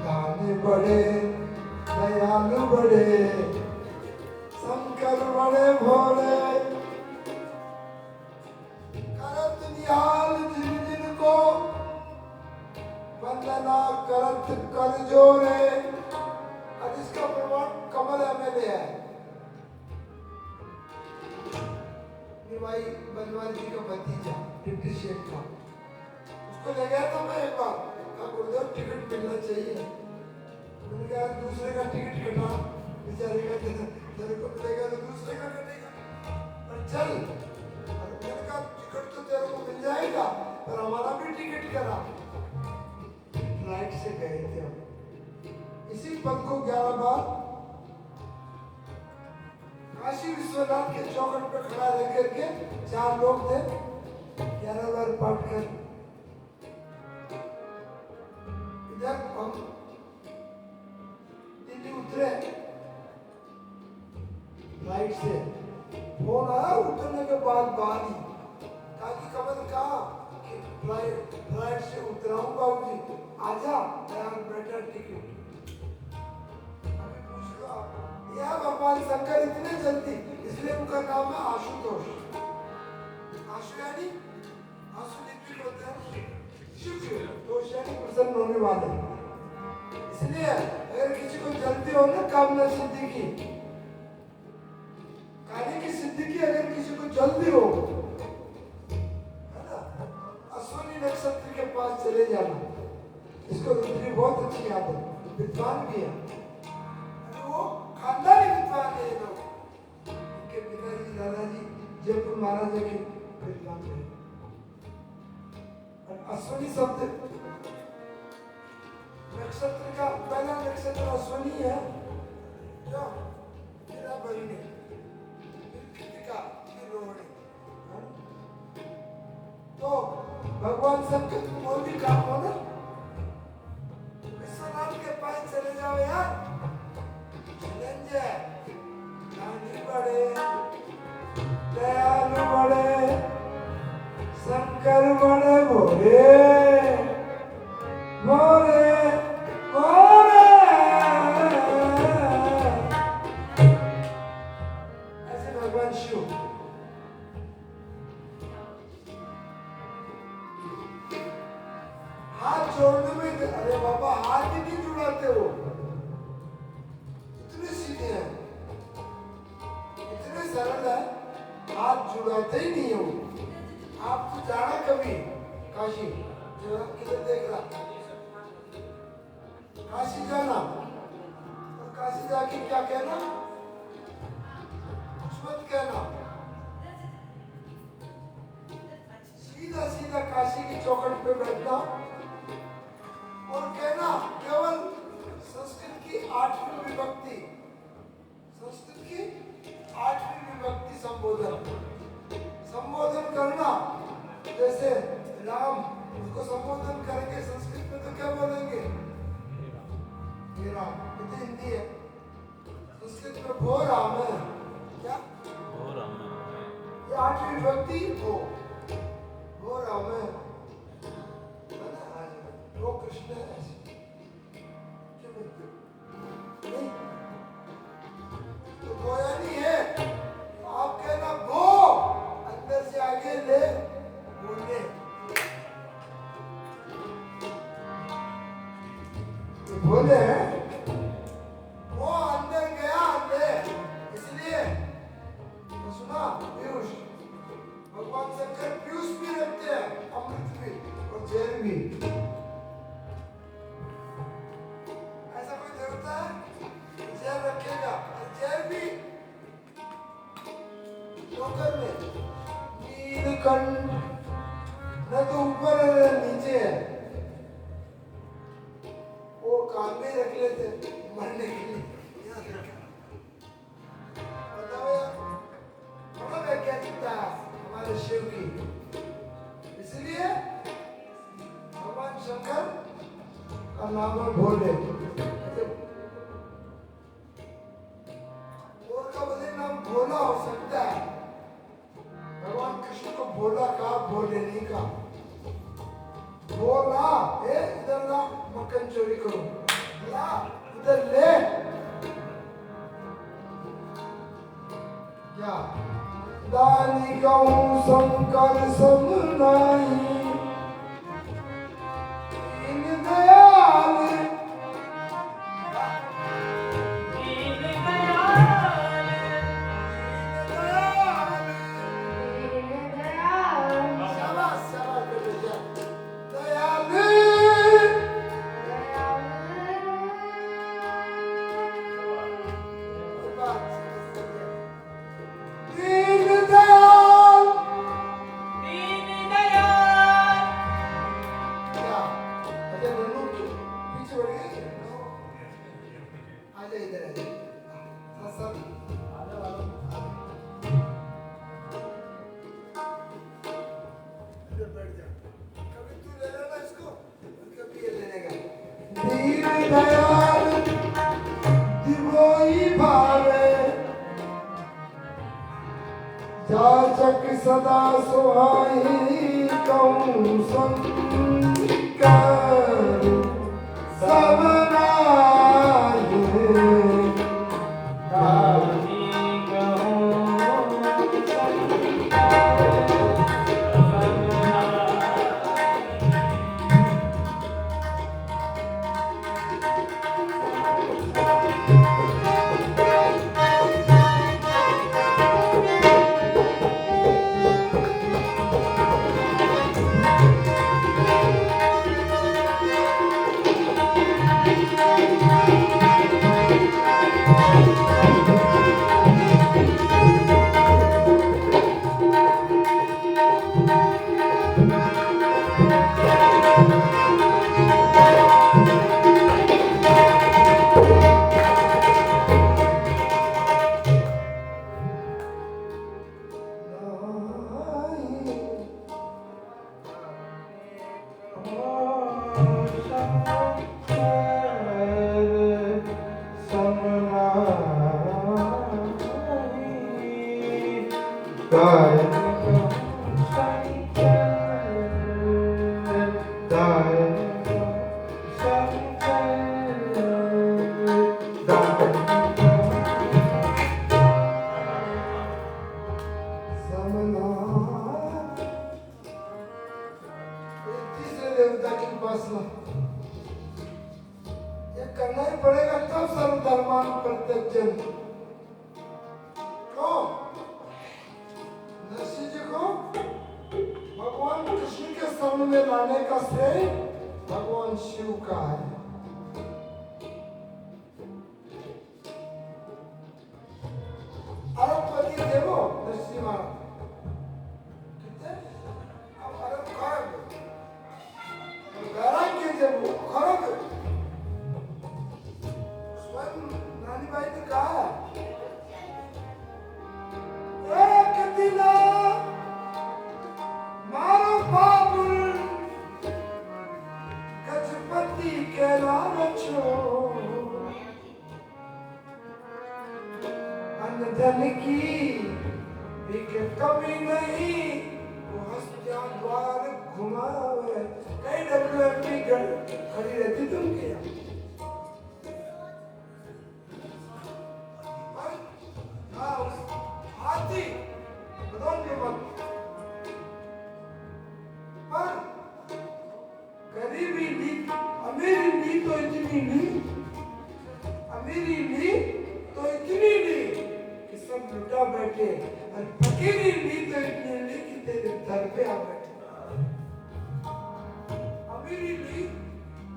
दानी बड़े दयालु बड़े शंकर बड़े भोरे, करत निहाल जिन जिन को वंदना करत कर जोरे। अब इसका प्रमाण कमल एमएलए है, निवाई बनवाल जी का भतीजा डिप्टी शेख था। उसको ले गया था मैं एक बार, कहा गुरुदेव टिकट मिलना चाहिए। मैंने कहा दूसरे का टिकट कटा, बेचारे का तेरे को मिलेगा तो दूसरे का कटेगा, पर चल। मैंने कहा टिकट तो तेरे को मिल जाएगा पर हमारा भी टिकट करा। फ्लाइट से गए थे हम, इसी पद को 11 बार काशी विश्वनाथ के चौखट पे खड़ा रह करके 4 लोग थे, 11 बार पाठ कर। इधर हम दिल्ली उतरे फ्लाइट से, फोन आया उतरने के बाद बानी ताकि कमल कहा कि फ्लाइट से उतरा हूँ बाबूजी, आजा यार बेटा टिकट। अभी पूछ लो यह भगवान शंकर इतने जल्दी, इसलिए उनका नाम है आशुतोष। आशु यानी आशु लिपिक होते हैं, शुक्र तोष यानी प्रसन्न होने वाले। इसलिए अगर किसी को जल्दी हो ना कामना सिद्धि की, कार्य की सिद्धि की अगर किसी को जल्दी हो, है ना, अश्विनी नक्षत्र के पास चले जाना। इसको रुद्री बहुत अच्छी याद है, विद्वान भी है, वो खानदानी विद्वान है ये लोग। इनके पिताजी दादाजी जयपुर महाराजा के विद्वान थे। अश्विनी शब्द नक्षत्र का पहला नक्षत्र अश्विनी है, जो मेरा बहिनी कृतिका की रोहिणी। तो भगवान शंकर कोई भी काम हो ना, विश्वनाथ के पास चले जाओ यार, ज्ञानी बड़े दयालु बड़े शंकर बड़े भोरे भोरे भोरे। ऐसे भगवान शिव हाथ जोड़ने में, अरे बाबा हाथ ही नहीं जुड़ाते हो, इतने सीधे हैं, इतने सरल है, हाथ जुड़ाते ही नहीं हो। आप तो जाना कभी काशी, किधर देख रहा, काशी जाना और काशी जाके क्या कहना, कुछ मत कहना, सीधा सीधा काशी की चौखट पे बैठना और कहना केवल संस्कृत की 8वीं विभक्ति, संस्कृत की 8वीं विभक्ति संबोधन। संबोधन करना, जैसे राम, उसको संबोधन करेंगे संस्कृत में तो क्या बोलेंगे? हे राम। ये तो हिंदी है। संस्कृत में भो राम है। क्या? हो रहा है। ये 8वीं विभक्ति भो राम है ना? आज वो कृष्ण है ऐसे। क्यों बोलते हो? नहीं तो गोया नहीं है। आप कहना भो, अंदर से आगे ले बोलने। ये बोले हैं वो अंदर गया ले, इसलिए तो सुना पीयूष, भगवान शंकर पीयूष भी रखते हैं, अमृत भी और जैन भी। ऐसा कोई देवता है जैन रखेगा और जैन भी नौकर में नीलकंठ न तो ऊपर न नीचे है, वो कान में रख लेते मरने के लिए। बताओ यार, बड़ा वैज्ञानिकता है हमारे शिव की। इसलिए भगवान शंकर का नाम है भोले। और का बोले नाम भोला हो सकता है। भगवान कृष्ण को भोला कहा, भोले नहीं कहा। बोला ए इधर ला, मक्खन चोरी करो, ला इधर ले। क्या दानी कहूँ शंकर सब नहीं, इन दयाल दीन दयाल शाबाश शाबाश बेटा, दयाल दीन दयाल। दीन दयाल। क्या अच्छा नन्नू पीछे बढ़ गए? आ जा इधर, आ जा साथ आ जा इधर बैठ जा। कभी तू ले लेना इसको और कभी ये ले लेगा। दीन दयाल दिवोई भावे, जाचक सदा सुहाई कहूँ शंकर सब नाये। दानी कहूँ तीसरे देवता की उपासना ये करना ही पड़ेगा, तब सर्वधर्मान प्रत्यक्षम। क्यों? नरसिंह जी को भगवान कृष्ण के शरण में लाने का श्रेय भगवान शिव का है। अरबपति थे वो नरसिंह महाराज। कितने? अब अरब खरब वैराग्य थे वो, खरब। स्वयं नानी बाई ने कहा धन की बिक कभी नहीं, वो हस्तियां द्वार घुमावे। कई WFP खड़ी रहती तुम क्या? हाथी बदौलत मत पर गरीबी ली, अमीरी ली तो इतनी ली, अमीरी ली तो इतनी ली कि सब लुटा बैठे, और फकीरी ली तो इतनी ली कि तेरे दर पे आ बैठे। अमीरी ली,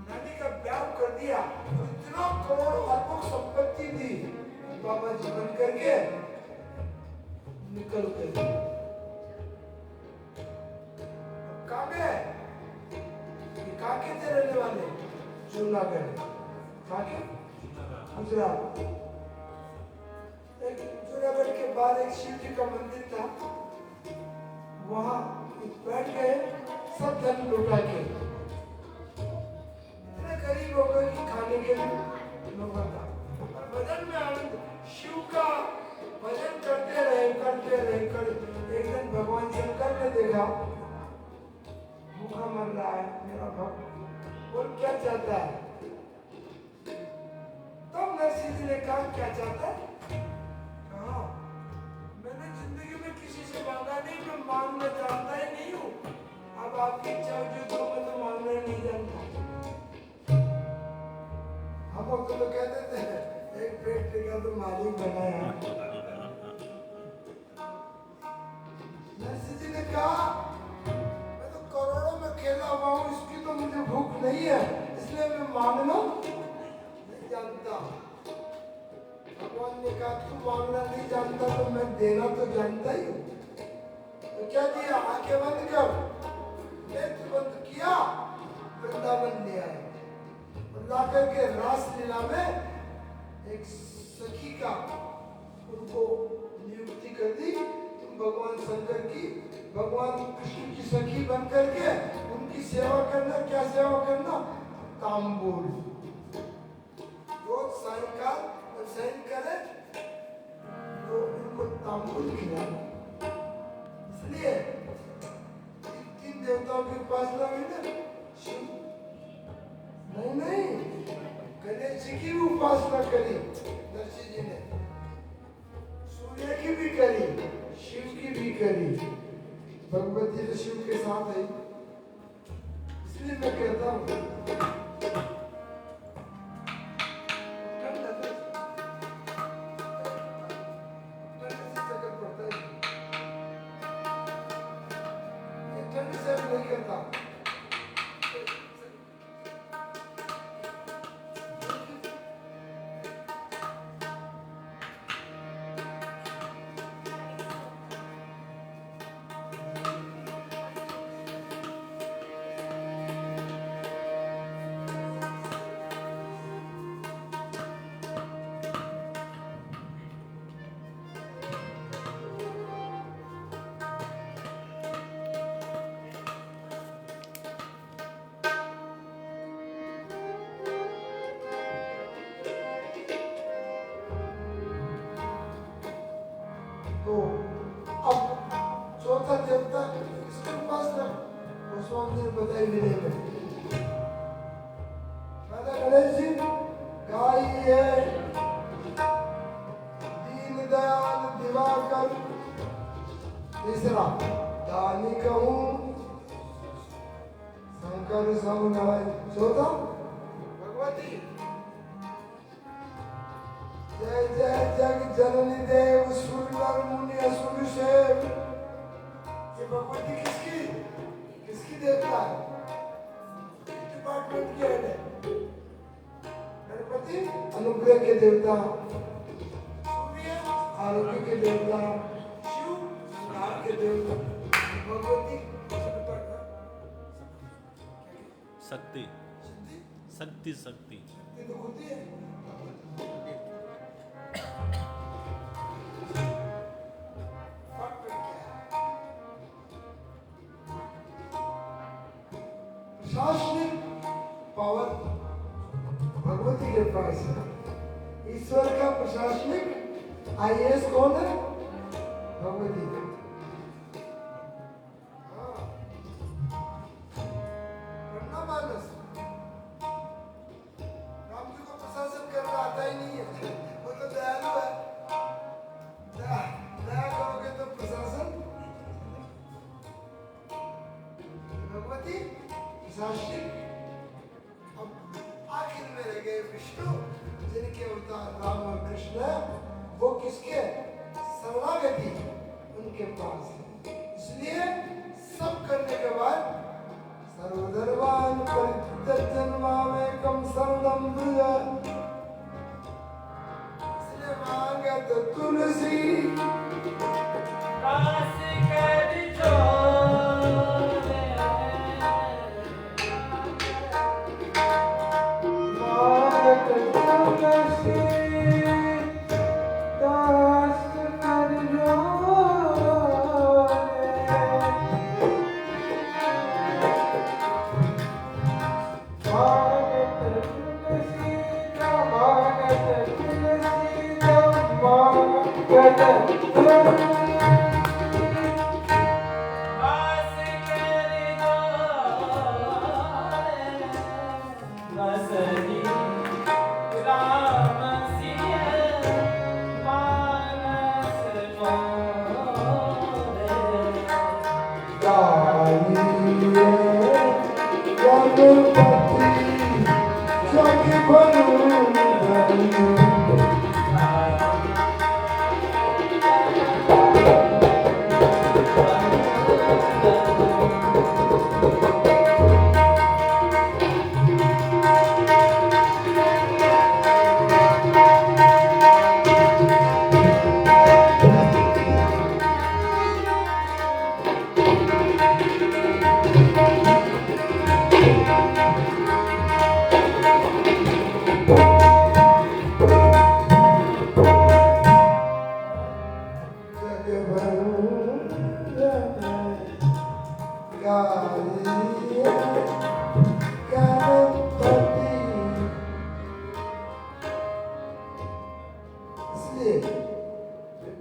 नानी का ब्याह कर दिया, तो इतना करोड़ों अरबों संपत्ति दी, बाबा जी बन करके निकल गए। काके से रहने वाले जूनागढ़, काके गुजरात। एक जूनागढ़ के बाद एक शिव जी का मंदिर था, वहां बैठ गए सब धन लुटा के। इतने गरीब हो गए कि खाने के लिए लोगों था। भजन में आनंद, शिव का भजन करते रहे। एक दिन भगवान शंकर ने देखा भूखा मर रहा है मेरा भक्त, बोल क्या चाहता है? तब नरसिंह जी ने कहा क्या चाहता है? कहा मैंने जिंदगी में किसी से मांगा नहीं, मैं मांगना जानता ही नहीं हूँ। अब आपकी इच्छा हो जो मैं तो मांगना नहीं जानता। हम लोग तो कह देते हैं एक फैक्ट्री का तो मालिक बनाया। नरसिंह जी ने कहा करोड़ों में खेला हुआ हूँ, इसकी तो मुझे भूख नहीं है, इसलिए मैं मांगना नहीं जानता। भगवान ने कहा तू मांगना नहीं जानता तो मैं देना तो जानता ही हूँ। तो क्या दिया? आंखें बंद कर, नेत्र बंद किया, वृंदावन ले आए और ला करके रास लीला में एक सखी का उनको नियुक्ति कर दी। तुम भगवान शंकर की, भगवान कृष्ण की सखी बन करके उनकी सेवा करना। क्या सेवा करना? तांबूल। रोज सायंकाल जब शयन करे तो उनको तांबूल खिलाना। इसलिए तीन देवताओं की उपासना हुई ना, शिव नहीं गणेश जी की भी उपासना करी नरसिंह जी ने, सूर्य की भी करी, शिव की भी करी। भगवती तो शिव के साथ है, इसलिए मैं कहता हूँ ठंड से नहीं करता। तो अब चौथा देवता किसके उपासना? गोस्वामी ने बताई विनय में। राजा गणेश जी गाय है दीन दयाल दिवाकर, तीसरा दानी कहूँ शंकर समुदाय, चौथा भगवती। जय जय जग जननी देव सुरवर मुनि असुर सेव। ये भगवती किसकी देवता है? डिपार्टमेंट की है। गणपति अनुग्रह के देवता, सूर्य आरोग्य के देवता, शिव संहार के देवता, भगवती शक्ति शक्ति शक्ति तो होती है। प्रशासनिक पावर भगवती के पास है। ईश्वर का प्रशासनिक आईएएस कौन है? भगवती। हाँ। वरना मानस राम जी को प्रशासन करना आता ही नहीं है, वो तो दयालु है। दया करोगे तो प्रशासन। भगवती प्रशासन। अब आखिर में रह गए विष्णु, जिनके अवतार राम और कृष्ण है, वो किसके शरणागति उनके पास है। इसलिए सब करने के बाद सर्वधर्मान् परित्यज्य मामेकं शरणं व्रज, इसलिए मांगे तो तुलसी दास कर जोरे मांगे तो तुलसी दास कर दास कर जोरे बसरी राम सिय मानस मोरे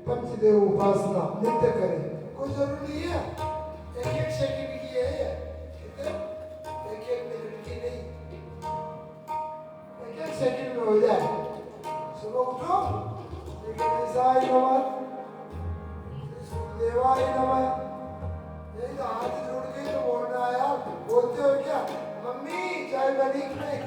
पंचदेव उपासना नित्य करें, कोई जरूरी है एक एक सेकंड की है, कितने एक एक मिनट की नहीं, एक एक सेकंड में हो जाए। सुबह उठो, गणेशाय नमः, देवाय नमः, यही तो हाथ जोड़ के तो बोलना है यार। बोलते हो क्या मम्मी चाय बनी कि नहीं?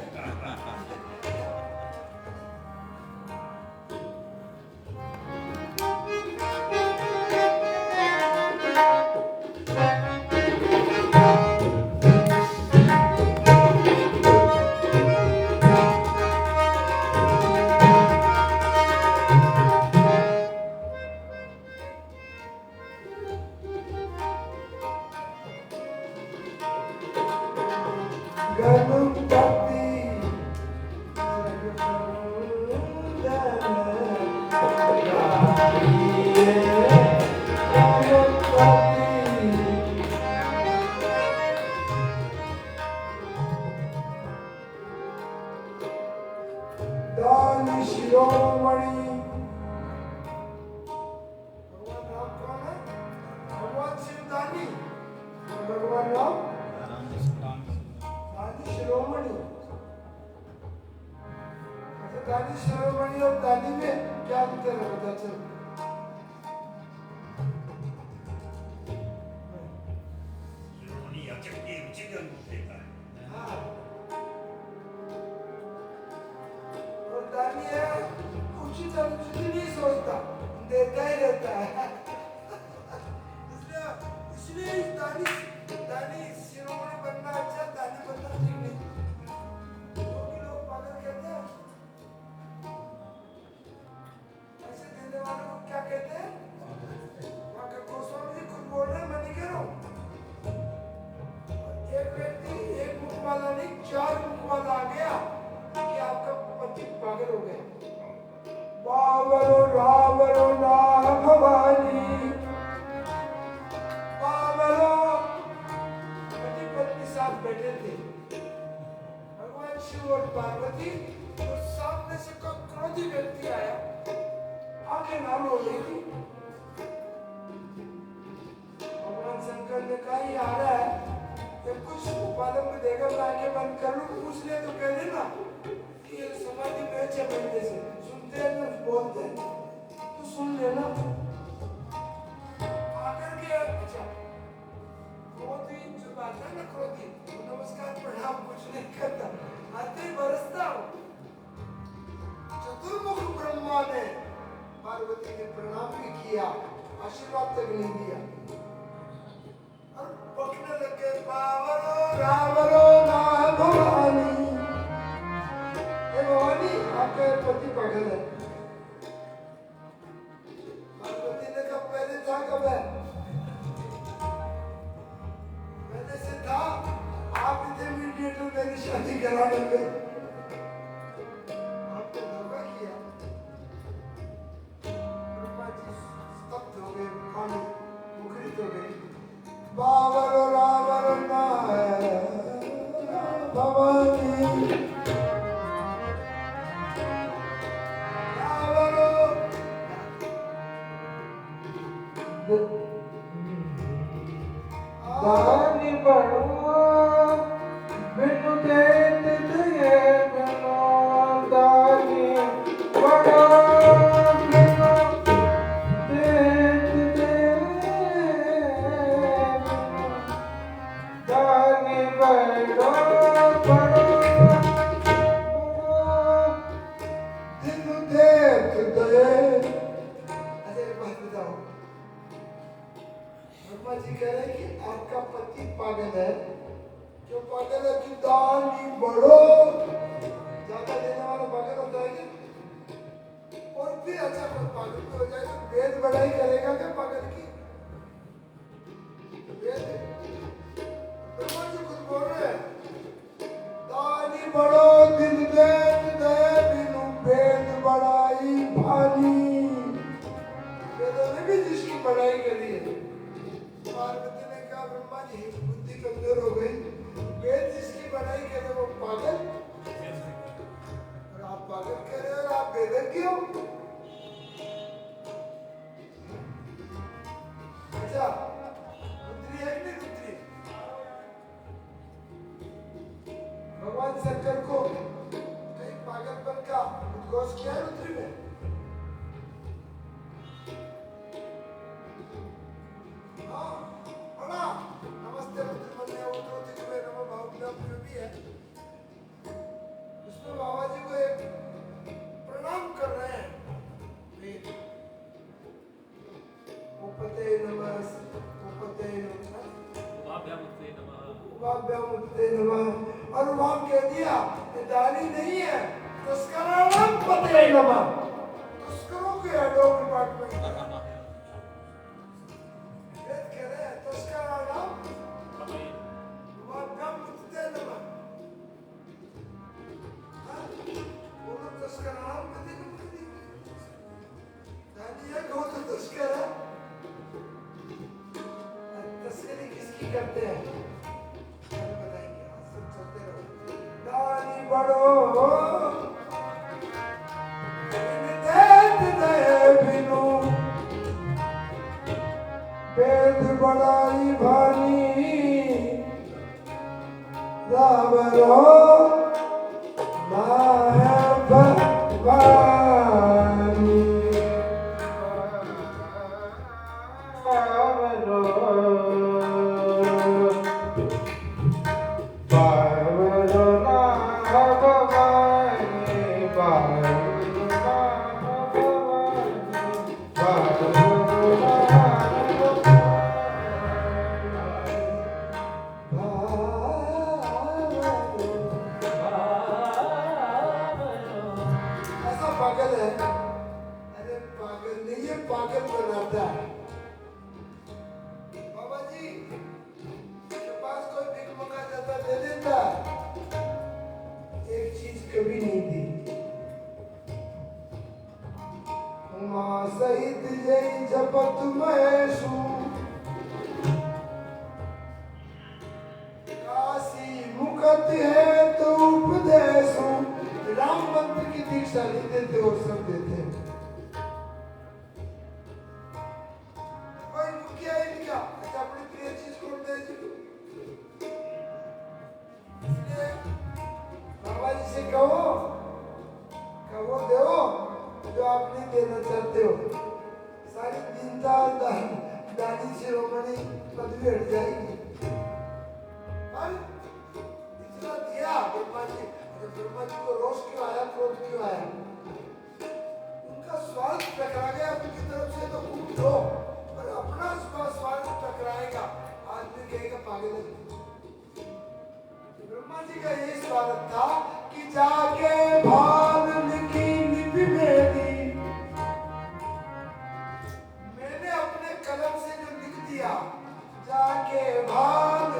भगवान राम दानी शिरोमणि। अच्छा, दानी शिरोमणि और दानी में क्या अंतर है पता चल? हाँ। और दानी है उचित अनुचित नहीं सोचता, देता ही रहता है। इसलिए दानी शिरोमणि बनना अच्छा, दानी बनना ठीक नहीं। लोग पागल कहते हैं, ऐसे देने वालों को क्या कहते हैं? वहाँ का गोस्वामी जी खुद बोल रहे हैं, मैं नहीं कह रहा हूँ। एक व्यक्ति एक मुख वाला नहीं, 4 मुख वाला आ गया कि आपका पति पागल हो गया। बावरो रावरो नाह भवानी, पति पत्नी साथ बैठे थे, भगवान शिव और पार्वती, और सामने से कोई क्रोधी व्यक्ति आया, आके के नाम हो गई थी। भगवान शंकर ने कहा ये आ रहा है, जब कुछ उपादन में देगा मैं आके बंद कर लूं, पूछ ले तो कह देना कि ये समाधि में 6 महीने से सुनते हैं ना बोलते हैं, तो सुन लेना। आकर के अच्छा क्रोधी जो बात है ना, क्रोधी नमस्कार प्रणाम कुछ नहीं करता, आते ही बरसता हूँ। चतुर्मुख ब्रह्मा ने पार्वती ने प्रणाम भी किया, आशीर्वाद तक नहीं दिया और पकने लगे बावरो रावरो ना भवानी। हे भवानी आपका पति पागल है। पार्वती ने कहा पहले था कब है? पहले से था, आप इतने मीडिएटर मेरी शादी कराने में आपने धोखा किया। ब्रह्मा जी स्तब्ध हो गए, पानी मुखरित हो गए। बावरो रावरो ना भवानी रावरो दानी बड़ो बिनु देत दये बिनु दानी बड़ो बिनु देत दये दानी बड़ो बिनु देत दये। अरे एक बात बताओ, ब्रह्मा जी कह रहे हैं कि आपका पति पागल है। जो पागल है कि दानी बड़ो, ज्यादा देने वाला पागल होता है क्या? और फिर अच्छा कोई पागल तो हो जाए तो वेद बढ़ाई करेगा क्या पागल की? वेद ब्रह्मा जी खुद बोल रहे हैं दानी बड़ो दिन देत दये बिनु वेद बढ़ाई भानी। वेदों ने भी जिसकी बढ़ाई करी है। पार्वती ने कहा ब्रह्मा जी बुद्धि कमजोर हो गई, वेद जिसकी बढ़ाई करे वो पागल, और आप पागल कह रहे हो और आप वेदज्ञ हो। अच्छा रुद्री है कि नहीं रुद्री? भगवान शंकर को कहीं पागलपन का उद्घोष किया रुद्री में? नमस्ते रुद्रमन्य उद्रोतिजुवे नमः भावुकनाम भी है। उसमें बाबा जी को एक प्रणाम कर रहे हैं। उपते नमः उपते नमः वाभ्यामुक्ते नमः। और वहां कह दिया ये दानी नहीं है, तस्कराणाम पते नमः। तस्करों के हेड ऑफ डिपार्टमेंट करते हैं बताएंगे। सब चलते रहो। दानी बड़ो देत दये बिनु वेद बढ़ाई भानी। रावरो माया भवानी पागल है। अरे पागल नहीं है, पागल बनाता है। बाबा जी के पास कोई भीख मंगा जाता दे देता, एक चीज कभी नहीं दी। मां सहित जय जपत महेशु काशी मुकत है तो उपदेशु। राम मंत्र की दीक्षा नहीं देते और सब देते हैं। नहीं देना चाहते हो, सारी दीनता दानी शिरोमणि पदवी हट जाएगी। पर इतना दिया ब्रह्मा जी, ब्रह्मा जी को रोष क्यों आया, क्रोध क्यों आया? उनका स्वार्थ टकरा गया उनकी तरफ से तो खूब दो, पर अपना स्वार्थ टकराएगा आदमी कहेगा पागल है। ब्रह्मा जी का यही स्वार्थ था कि जाके भाल लिखी लिपि मेरी, मैंने अपने कलम से जो लिख दिया, जाके भाल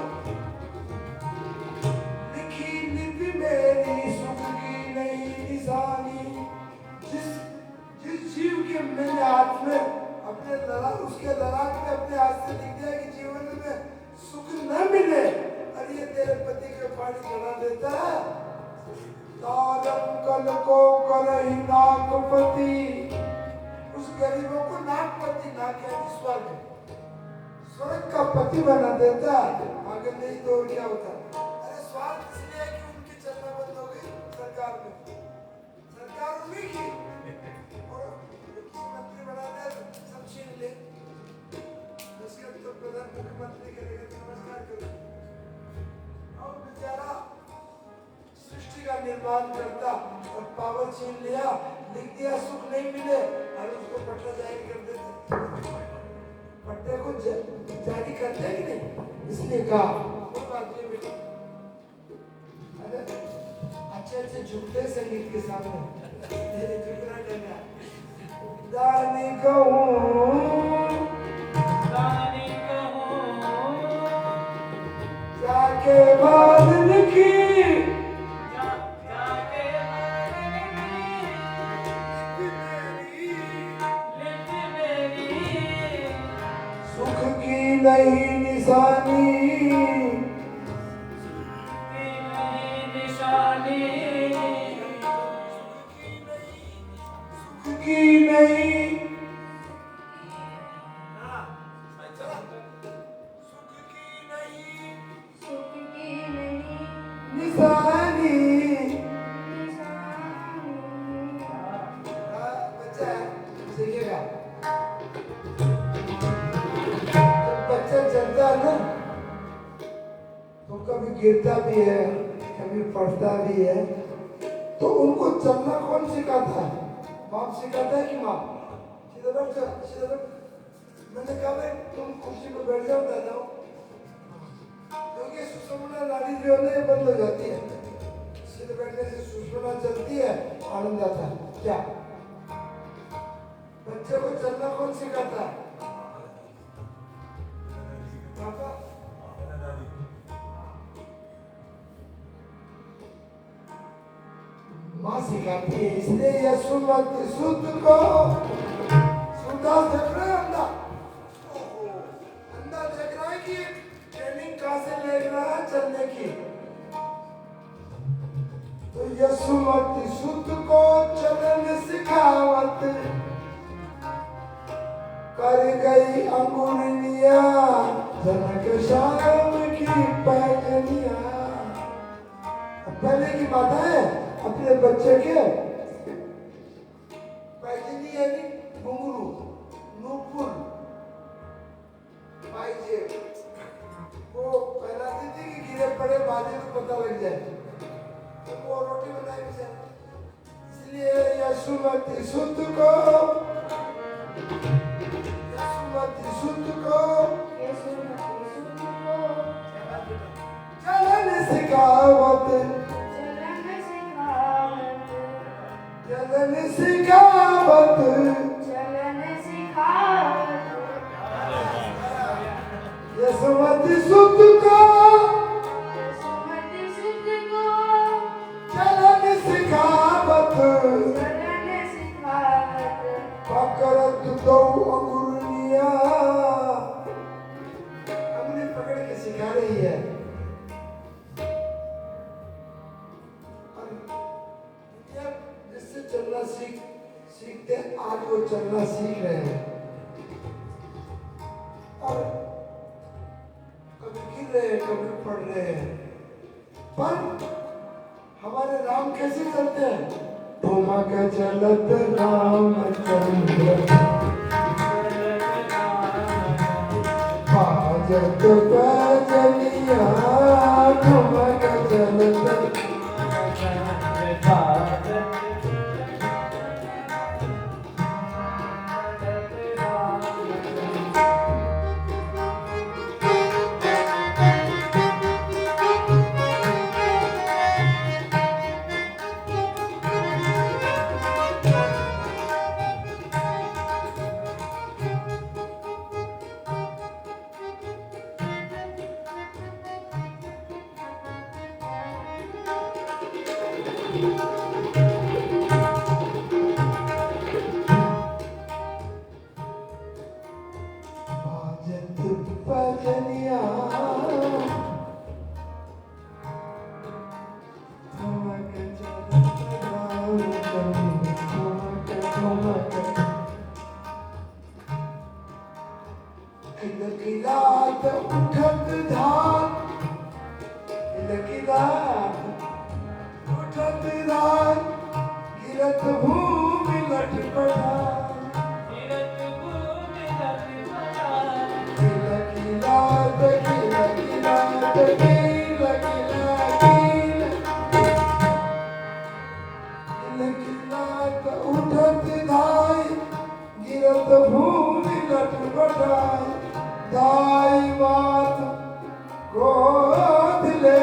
लिखी लिपि मेरी, सुख की नई निशानी। जिस जीव के मैंने हाथ में अपने उसके ललाट में अपने हाथ से लिख दिया कि जीवन में सुख न मिले, और ये तेरे पति के पानी चढ़ा देता है। तारम कल को करही नागपति, उस गरीबों को नागपति, नाग यानी स्वर्ग का पति बना देता है। आगे नहीं तो क्या होता? अरे स्वार्थ इसलिए कि उनकी चलना बंद हो गई सरकार में, सरकार उन्हीं की, और मंत्री बना दे सब छीन ले, उसके तो प्रधान मुख्यमंत्री करेगा नमस्कार करो। और बेचारा सृष्टि का निर्माण करता और पावर छीन लिया, लिख दिया सुख नहीं मिले, और उसको पट्टा जारी कर देते। पट्टे को जारी करते कि नहीं, इसलिए कहा कोई बात नहीं बेटा। अरे अच्छे झुकते संगीत के सामने झुकना करना। दानी कहूँ जाके बाद लिखी, सुख की नई निशानी, सुख की नई निशानी। बच्चा सीखेगा, जब बच्चा चलता है ना तो कभी गिरता भी है, कभी पढ़ता भी है, तो उनको चलना कौन सिखाता है? बाप सिखाता है कि माँ? सीधा बैठ जा, सीधा बैठ। मैंने कहा भाई तुम कुर्सी पर बैठ जाओ दादा, क्योंकि सुषुम्ना नाड़ी जो है बंद हो जाती है, सीधे बैठने से सुषुम्ना चलती है, आनंद आता है। क्या बच्चे को चलना कौन सिखाता है? पापा। माँ सिखाती है, इसलिए यशोमती सुत को सुदास देख रहे हैं अंधा देख रहा है कि ट्रेनिंग कहाँ से ले रहा है चलने की। तो यशोमती सुत को चलन सिखावत, कर गई अंगुलिया जनक श्याम की पैजनिया। पहले की बात है, अपने बच्चे के पैजनी यानी घुंघरू, नूपुर, पाइजे वो पहनाती थी कि गिरे पड़े बाजे तो पता लग जाए, तो वो रोटी बनाई बेचारे। इसलिए यशोमती सुत को, यशोमती सुत को चलन सिखावत, चलन सिखावत, यशोमती सुत को चलन सिखावत, पकड़त दो अंगुलिया, हमने पकड़ के सिखा रही है। जिससे चलना सीखते आज वो चलना सीख रहे हैं, और कभी गिर रहे हैं, कभी पढ़ रहे हैं। पर हमारे राम कैसे चलते हैं? ठुमक चलत रामचंद्र बाजत बजनिया ठुमक चलत लकीलात उठत धान लकीलात उठत धान गिरत भूमि लटपटान लकीलात लकीलात लकीलात उठत धान गिरत भूमि लटपटान दाई बात गोद ले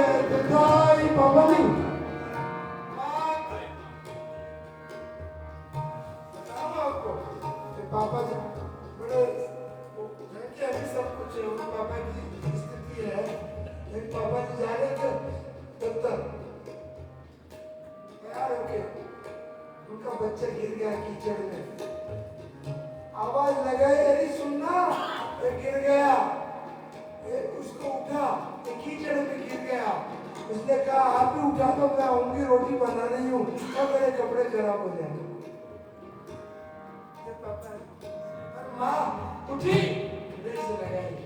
दाई पवनी पापा जी बड़े लड़के अभी सब कुछ है वो पापा की स्थिति है लेकिन पापा जी जा रहे थे तब तक तैयार होके उनका बच्चा गिर गया कीचड़ में आवाज लगाई अरे सुनना ये गिर गया ये उसको उठा ये कीचड़ में गिर गया उसने कहा आप भी उठा दो मैं आऊंगी रोटी बना रही हूँ तब मेरे कपड़े खराब हो जाएंगे माँ उठी रेस लगाई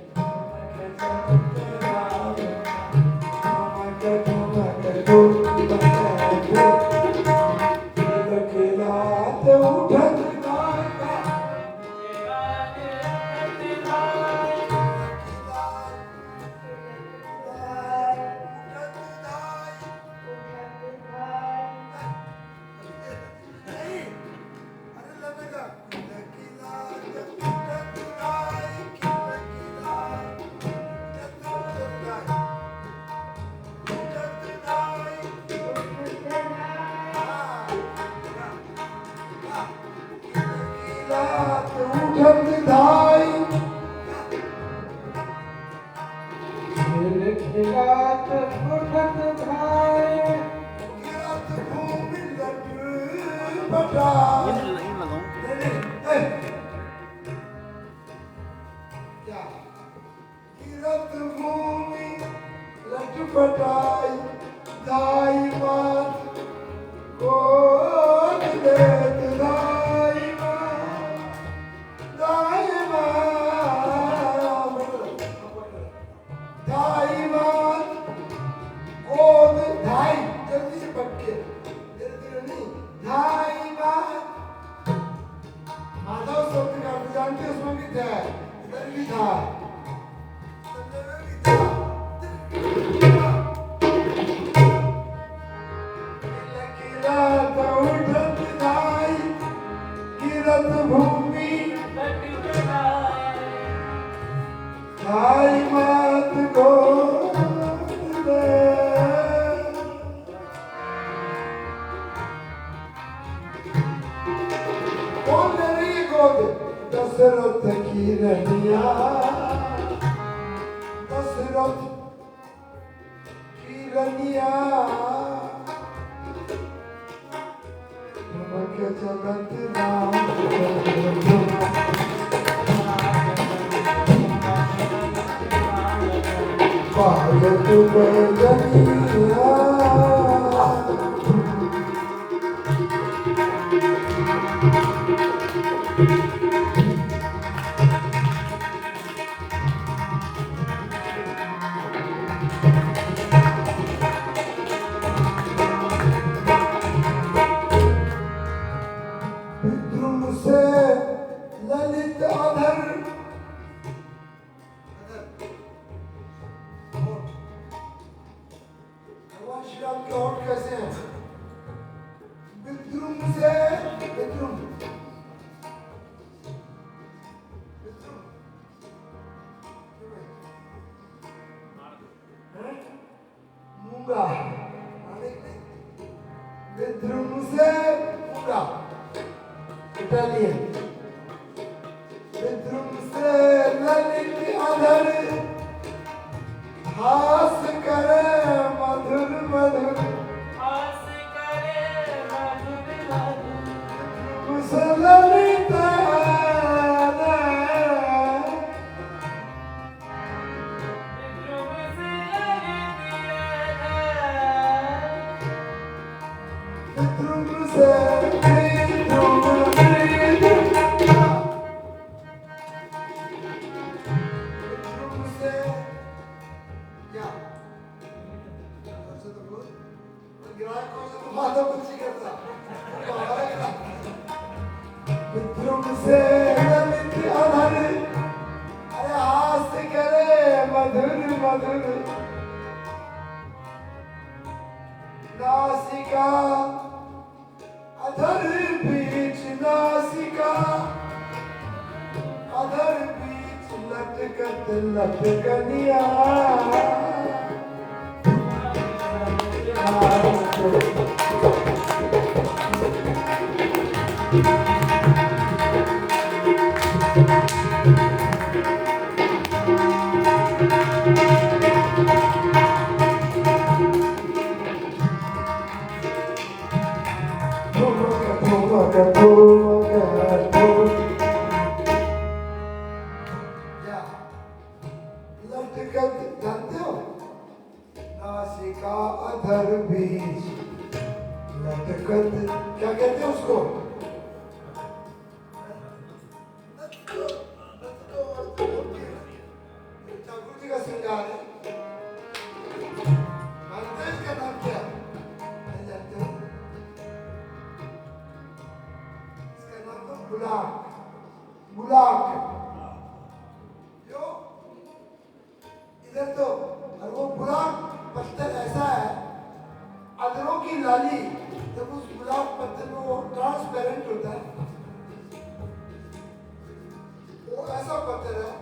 दशरथ की रनिया दशरथ की रनिया के जगत नाम पायत बजनिया ललित अधर भगवान श्री राम के होंठ कैसे हैं? विद्रुम से विद्रुम मूंगा विद्रुम से मूंगा इटालियन विद्रुम से ललित अधर हास करे मधुर मधुर हास करे मधुर मधुर विद्रुम से ललित अधर विद्रुम से ललित विद्रुम से विद्रुम से क्या ग्राहकों से तो माता पूछी करता विद्रुम से ललित अधर अरे हास करे मधुर मधुर नासिका अधर बीच नासिका अधर बीच लटकत लटकनिया लटकत जानते हो नासिका अधर बीच लटकत क्या कहते हैं उसको ठाकुर जी का श्रृंगार है मानते हैं इसका नाम क्या नहीं जानते हो इसका नाम तो गुलाब गुलाब जो इधर तो और वो गुलाब पत्थर ऐसा है अधरों की लाली जब उस गुलाब पत्थर में वो ट्रांसपेरेंट होता है वो ऐसा पत्थर है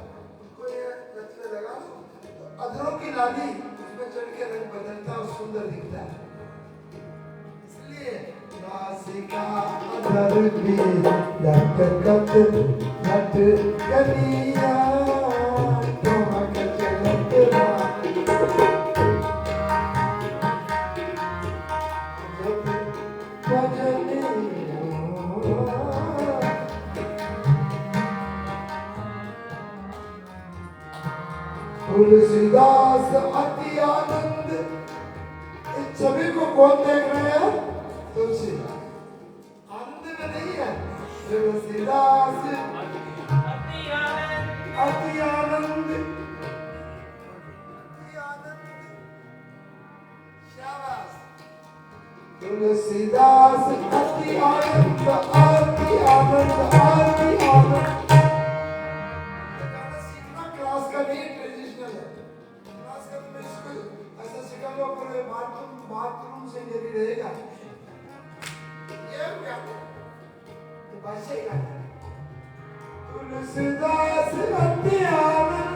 उसको ये लचले लगा दो तो अधरों की लाली उसमें चढ़ के रंग बदलता है और सुंदर दिखता है इसलिए नासिका अधर भी लटकत लटकनिया तुमक चलत तुलसीदास अति आनंद इस छवि को कौन देख रहे हैं? तुलसीदास आनंद में नहीं है तुलसीदास अति आनंद अति आनंद शाबाश तुलसीदास अति आनंद अति आनंद अति आनंद गाना सीखना क्लास का नहीं ट्रेडिशनल है क्लास का तो इसको ऐसा सिखा लो पूरे बाथरूम से नहीं रहेगा ये क्या ये भाषा ही गाना तुलसीदास अति आनंद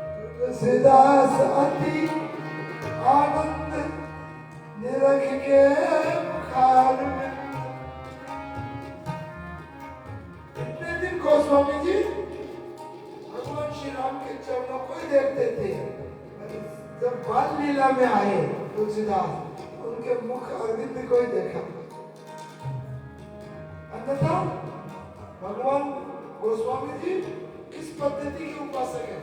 तुलसीदास अति आनंद निरख के मुखार में इतने दिन गोस्वामी जी भगवान श्री राम के चरणों को ही देखते थे जब बाल लीला में आए तुलसीदास उनके मुख अरविंद को ही देखा अन्यथा भगवान गोस्वामी जी किस पद्धति के उपासक है?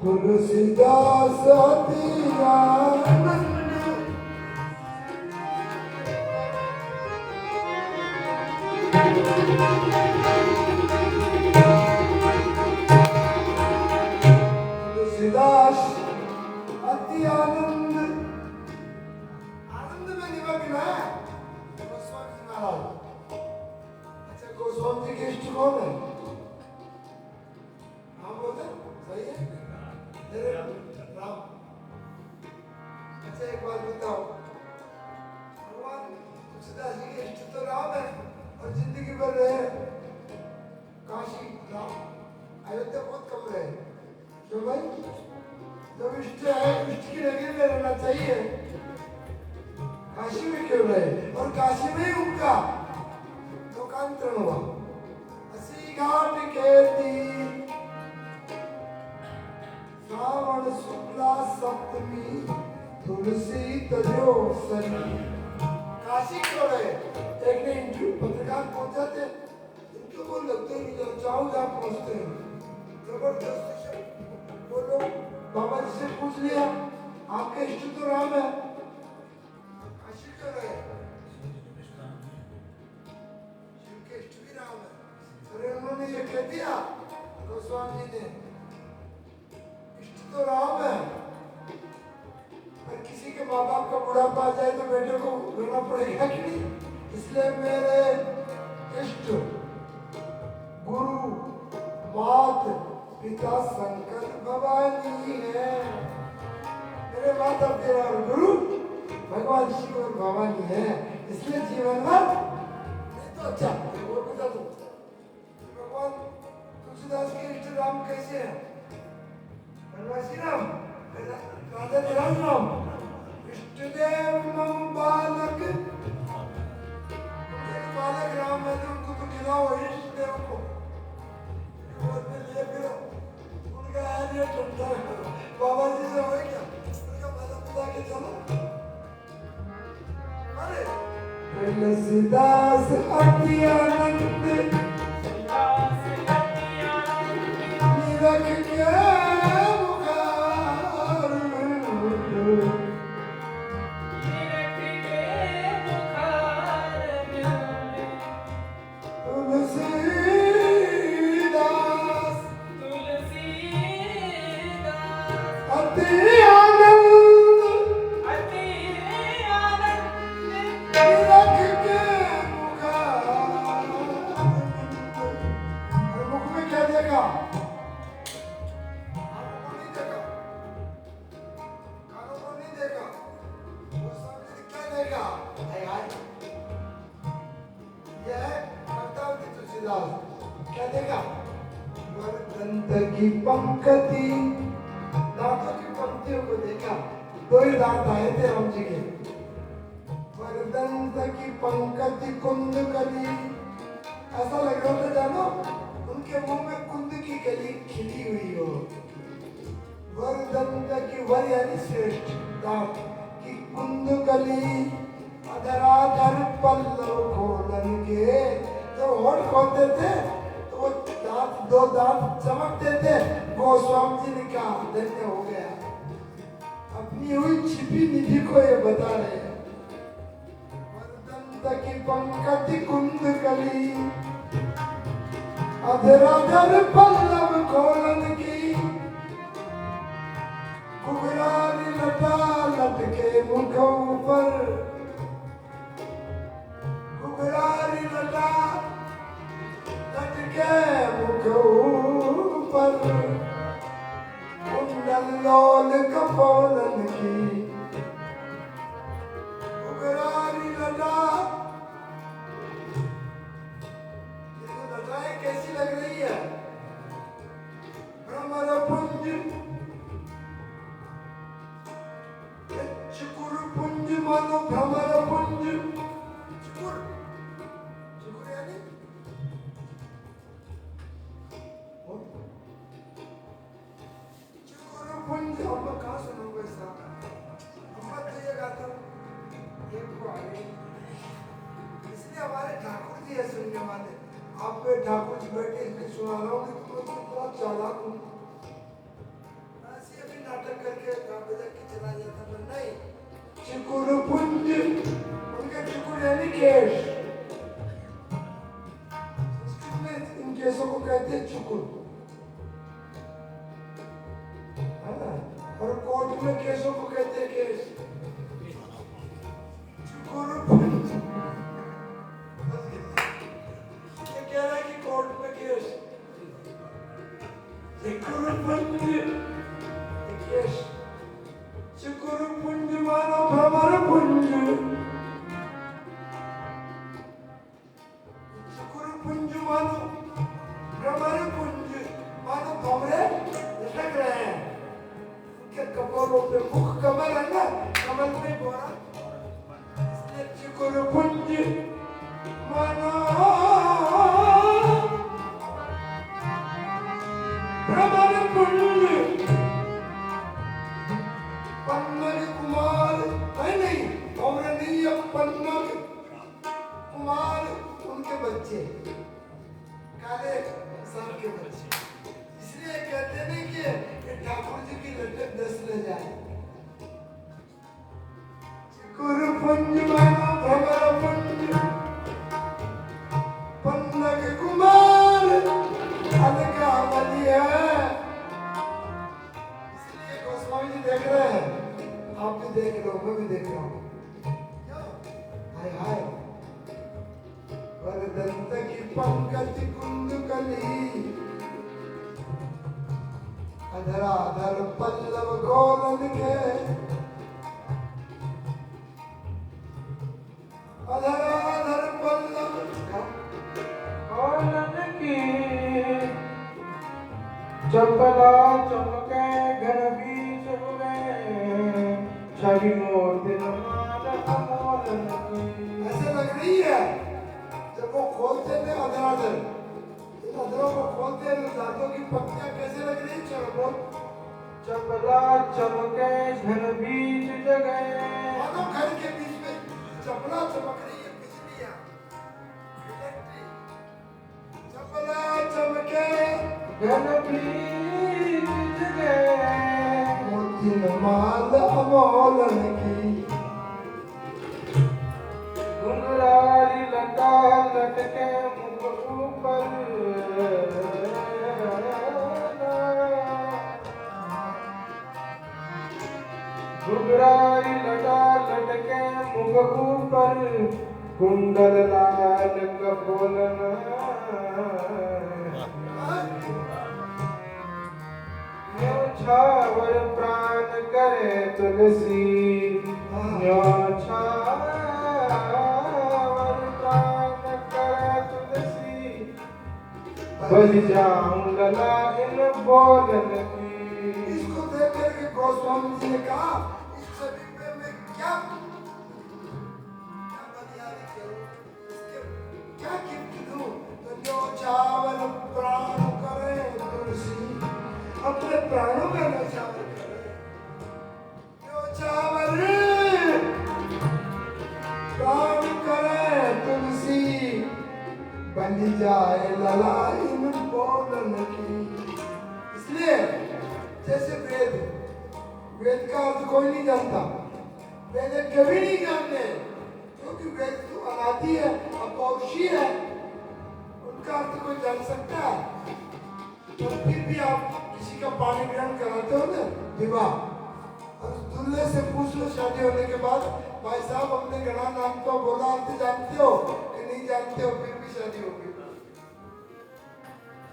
तुलसीदास अतियानंद तुलसीदास अति आनंद आनंद में निमग्न है गोस्वामी जी महाराज। अच्छा, गोस्वामी जी के इष्ट कौन है? हाँ बोलते सही है मेरे राम। अच्छा, एक बात बताओ, भगवान तुलसीदास जी के इष्ट तो राम है और जिंदगी भर रहे काशी राम, अयोध्या बहुत कम रहे। क्यों भाई? जब इष्ट है, इष्ट की नगरी में रहना चाहिए, काशी में क्यों रहे? और काशी में ही उनका लोकांतरण हुआ। अस्सी घाट के तीर श्रावण शुक्ला सप्तमी तुलसी तजो सनी। काशी क्यों रहे? एक ने इंटरव्यू पत्रकार पहुंचाते, इनको वो लगते नहीं, जब चाहो जहाँ पहुंचते हैं जबरदस्त बोलो। बाबा जी से पूछ लिया, आपके इष्ट तो राम है, काशी क्यों रहे? शिव के इष्ट भी राम है। अरे उन्होंने ये कह दिया गोस्वामी जी ने, इष्ट तो राम है, पर किसी के माँ बाप का बुढ़ापा आ जाए तो बेटे को रोना पड़ेगा कि नहीं? इसलिए मेरे इष्ट गुरु मात पिता शंकर भवानी है। मेरे माता पिता और गुरु भगवान शिव और भवानी है, इसलिए जीवन भर नहीं तो अच्छा और बता दो भगवान तुलसीदास के इष्ट राम कैसे हैं? वनवासी राम, राजा धीराज राम, इष्ट देव मम बालक। बालक राम है तो उनको तो खिलाओ इष्ट देव को, ले फिरो उनका आने ठंडा बाबा जी से हो क्या? उनका माता पिता के चलो। अरे तुलसीदास अति आनंद निरख के मुखार क्या देगा? वरदंत की पंक्ति, दांतों की पंक्तियों को देखा। दो ही दांत आए थे राम जी के। वरदंत की पंक्ति कुंद कली, ऐसा लग रहा था जानो उनके मुंह में कुंद की कली खिली हुई हो। वरदंत की वर यानी श्रेष्ठ दांत की कुंद कली, अधराधर पल्लव खोलन के। जब होठ खोलते थे तो वो दांत, दो दांत चमकते थे। गोस्वामी जी ने कहा धन्य हो गया, अपनी हुई छिपी निधि को ये बता रहे हैं। वरदंत की पंक्ति कुंद कली, अधराधर पल्लव खोलन की, कुबरारी लटा लटके मुख ऊपर, कुबरारी लटा लटके मुख ऊपर, कुंडल लोल कपोलन की, कुबरारी लटा। ये लटाएं कैसी लग रही है? भ्रमर पुंज, चुकुर पुंज मानो भ्रमर पुंज। चुकुर, चुकुर यानी आप पे ठाकुर जी बैठे इसमें सुना रहा हूँ कि तुम बहुत चालाक हूँ, ऐसे भी नाटक करके गा बजा के चला जाता, पर नहीं, चिकुर पुंज, उनके चिकुर यानी केश, संस्कृत में इन केसों को कहते हैं चुकुर, है ना, और कोर्ट में केसों को कहते हैं केस, चिकुर पुंज, ये कह रहा है कि कोर्ट में केस, चिकुर पुंज, केस, चिकुर पुंज मानो भ्रमर पुंज, चिकुर पुंज मानो भ्रमर पुंज, मानो भंवरे लटक रहे हैं, उनके कमरों पे मुख कमल है ना, कमल में बोरा, इसलिए चिकुर पुंज मानो भ्रमर पुंज, पन्नग कुमार है नहीं, भंवरे नहीं है, पन्नग कुमार उनके बच्चे, काले सर के बच्चे, इसलिए कहते नहीं कि ठाकुर जी की लटक दस न जाए, चिकुर पुंज मानो भ्रमर पुंज, पन्नग कुमार अलगा बली है, इसलिए गोस्वामी जी देख रहे हैं, आप भी देख रहे हो, मैं भी देख रहा हूँ, हाय हाय, वरदंत की पंकज कुंद कली, अधराधर पल्लव गोलन के, अधराधर पल्लव गोलन की, चपला चमके घर बीच में, छवि मूर्ति नमान अमोलन की, ऐसे लग रही है, जब वो खोलते थे अधराधर, इन अधरों को खोलते हैं तो दांतों की पत्तियां कैसे लग रही, चलो बोल, चपला चमके घर बीच जगह, मानो घर के बीच में चपला चमक रही है, बिजलियां, चपला चमके घर बीच जगह, मोती माल अमोलन की, घुंघरारी लटा लटके मुख ऊपर, घुंघरारी लटा लटके मुख ऊपर, कुंडल लाल कपोलन, न्योछावर प्राण करे तुलसी, न्योछावर प्राण करे तुलसी, बज जाऊं लला इन बोलन की, इसको देख करके गोस्वामी जी ने कहा, इस छवि पे मैं क्या बलिहारी करूं, इसके क्या गिफ्ट दूं, तो न्योछावर प्राण करे तुलसी, अपने प्राणों का न्योछावर करे, न्योछावर प्राण करे तुलसी, बन जाए लला इन बोलन की, इसलिए जैसे वेद, वेद का अर्थ कोई नहीं जानता, वेद कभी नहीं जानते, क्योंकि वेद तो अनादि है, अपौरुषीय है, उनका अर्थ कोई जान सकता है, तो फिर भी आप किसी का पानी ग्रहण कराते हो ना, विवाह, और दूल्हे से पूछ लो शादी होने के बाद, भाई साहब अपने गणा नाम को बोला अर्थ जानते हो कि नहीं जानते हो, फिर भी शादी होगी,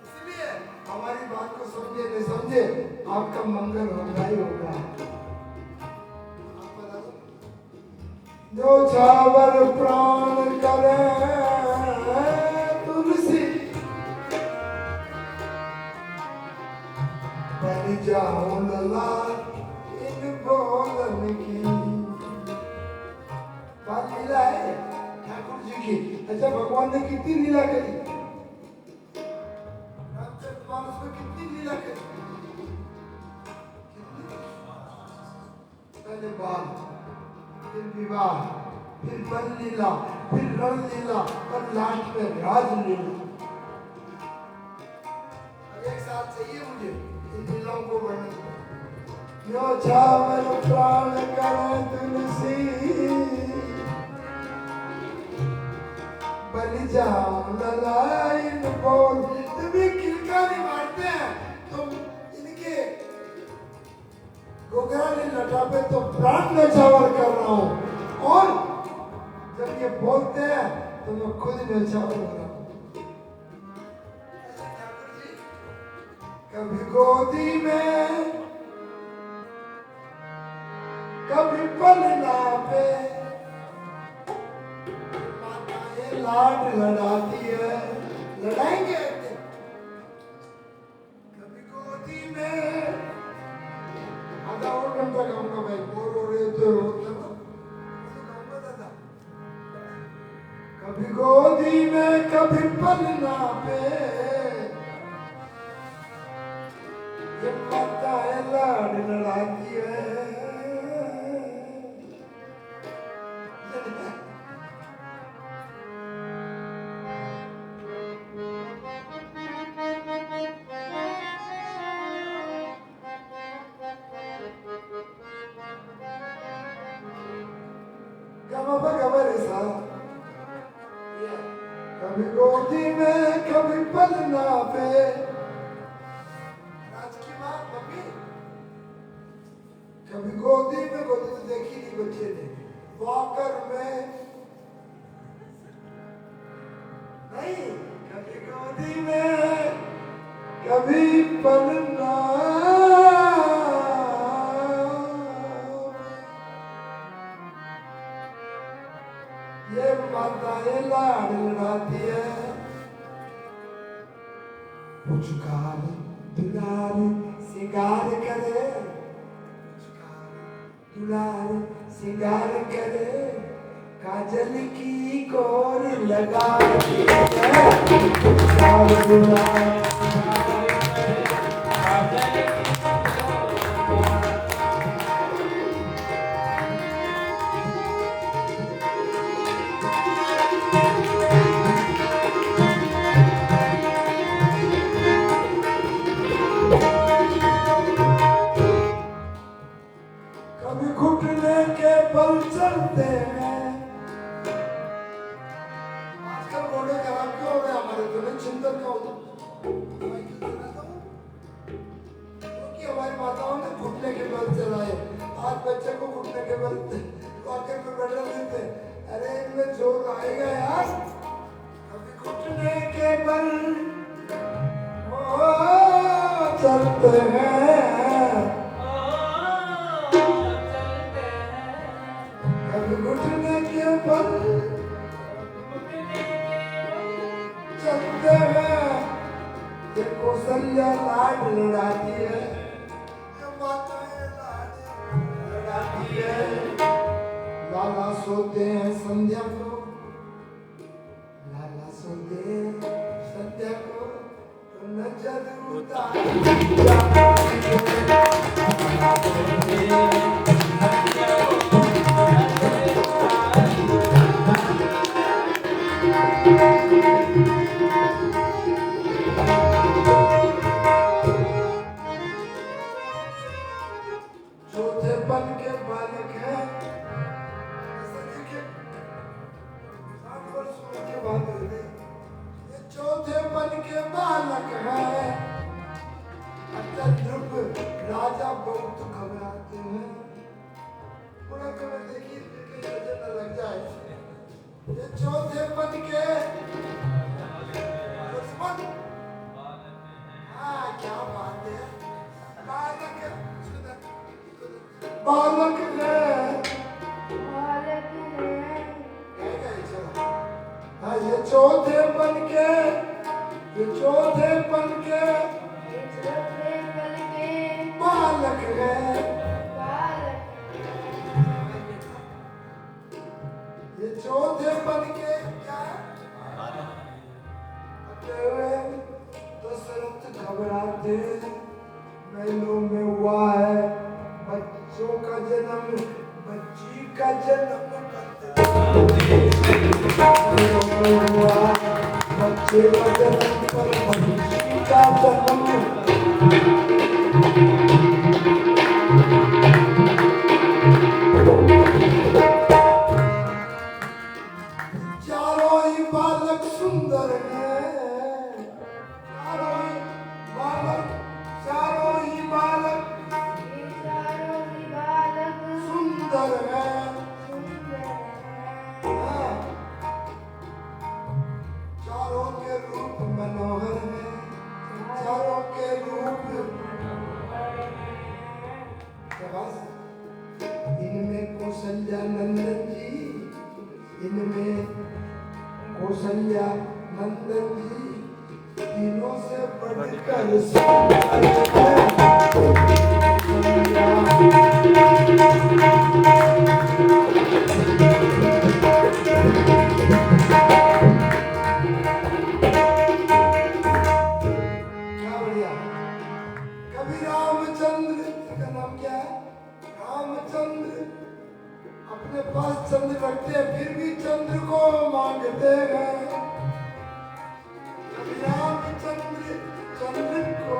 इसलिए हमारी बात को समझे नहीं समझे, आपका मंगल होगा ही होगा, जो छावर प्राण करे तुलसी, बन जाऊं लला इन बोलन की, बात लीला है ठाकुर जी की, अच्छा भगवान ने कितनी लीला करी, रामचरितमानस में कितनी लीला करी, पहले बाल, फिर विवाह, फिर बल लीला, फिर रण लीला, और लास्ट में राज लीला, चाहिए मुझे इन लीलाओं को वर्णन यो छावर प्राण करे तुलसी बलि जाम ललाइन बोल जब ये किलकारी मारते हैं तो इनके गोगराली लटा पे तो प्राण न्यौछावर कर रहा हूँ और जब ये बोलते हैं तो मैं खुद न्यौछावर हो रहा हूँ। कभी गोदी में कभी पलना पे माताएं लाड लड़ाती है लड़ाएंगे एक दिन। कभी गोदी में आधा और घंटा गाऊंगा भाई बोर हो रहे तो रोते हो गाऊंगा दादा। कभी गोदी में कभी पलना पे ये माताएं लाड लड़ाती है। कभी गोदी में कभी पलना पे राज की माँ मम्मी कभी गोदी में गोदी तो देखी नहीं बच्चे ने वॉकर में नहीं कभी गोदी में कभी पलना ये माताएं लाड लड़ाती है। पुचकार दुलार सिंगार करे दुलार सिंगार करे काजल की कोर लगाती है। पुचकार दुलार कभी घुटने के बल चलते हैं। आजकल घोड़े खराब क्यों हो रहे हैं हमारे तो नहीं चिंतन का होता क्योंकि हमारी माताओं ने घुटने के बल चलाए। आज बच्चे को घुटने के बल वॉकर पे बैठा देते अरे इनमें जोर आएगा यार। कभी घुटने के बल चलते हैं घुटने के बल चलते हैं। ये कौशल्या लाड लड़ाती है ये माताएं लाड लड़ाती है। लाला सोते हैं संध्या को लाला सोते हैं संध्या को तो नजर चौथेपन के बालक है ऐसा देखिए 7 वर्ष के बाद ये चौथेपन के बालक है। ध्रुव राजा बहुत घबराते हैं। थोड़ा कभी देखिए नजर न लग जाए। ये चौथेपन के दुश्मन हाँ क्या बात है बालक बालक हाँ ये चौथेपन के बालक है। ये चौथेपन के क्या दशरथ घबराते महलों में हुआ है बच्चों का जन्म बच्ची का जन्म हुआ बच्चे का जन्म पर बच्ची का जन्म चारों ही बालक सुंदर हैं, चारों ही बालक, चारों ही बालक सुंदर हैं। हाँ। चारों के रूप मनोहर हैं, चारों के रूप शाबाश। इनमें कौशल्या नंदन जी, इनमें कौशल्या नंदन जी तीनों से बढ़कर सुंदर हैं। क्या बढ़िया। कभी रामचंद्र का नाम क्या है? रामचंद्र अपने पास चंद्र रखते हैं फिर भी चंद्र को मांगते हैं। कभी रामचंद्र चंद्र को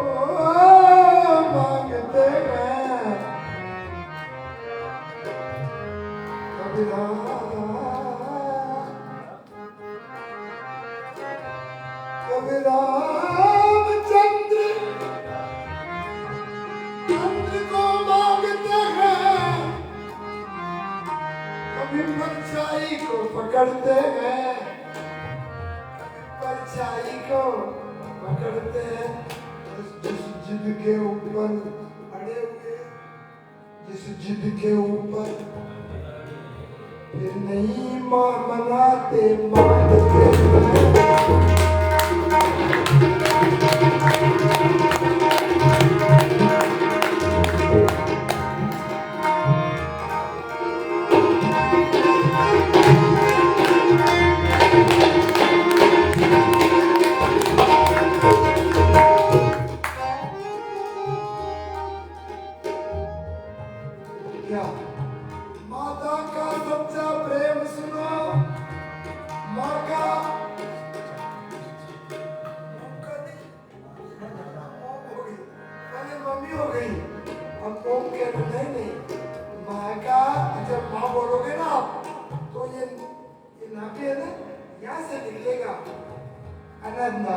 मांगते हैं, कभी रामचंद्र चंद्र को मांगते हैं, कभी परछाई को पकड़ते हैं, परछाई को पकड़ते हैं। जिस जिद के ऊपर अड़े हुए, जिस जिद के ऊपर फिर नहीं मनाते मानते हैं। क्या माता का सच्चा प्रेम सुनो, माँ का पहले मम्मी हो गई, अब मोम के नहीं, माँ का जब माँ बोलोगे ना आप तो ये नाभि है ना यहाँ से निकलेगा अनंत,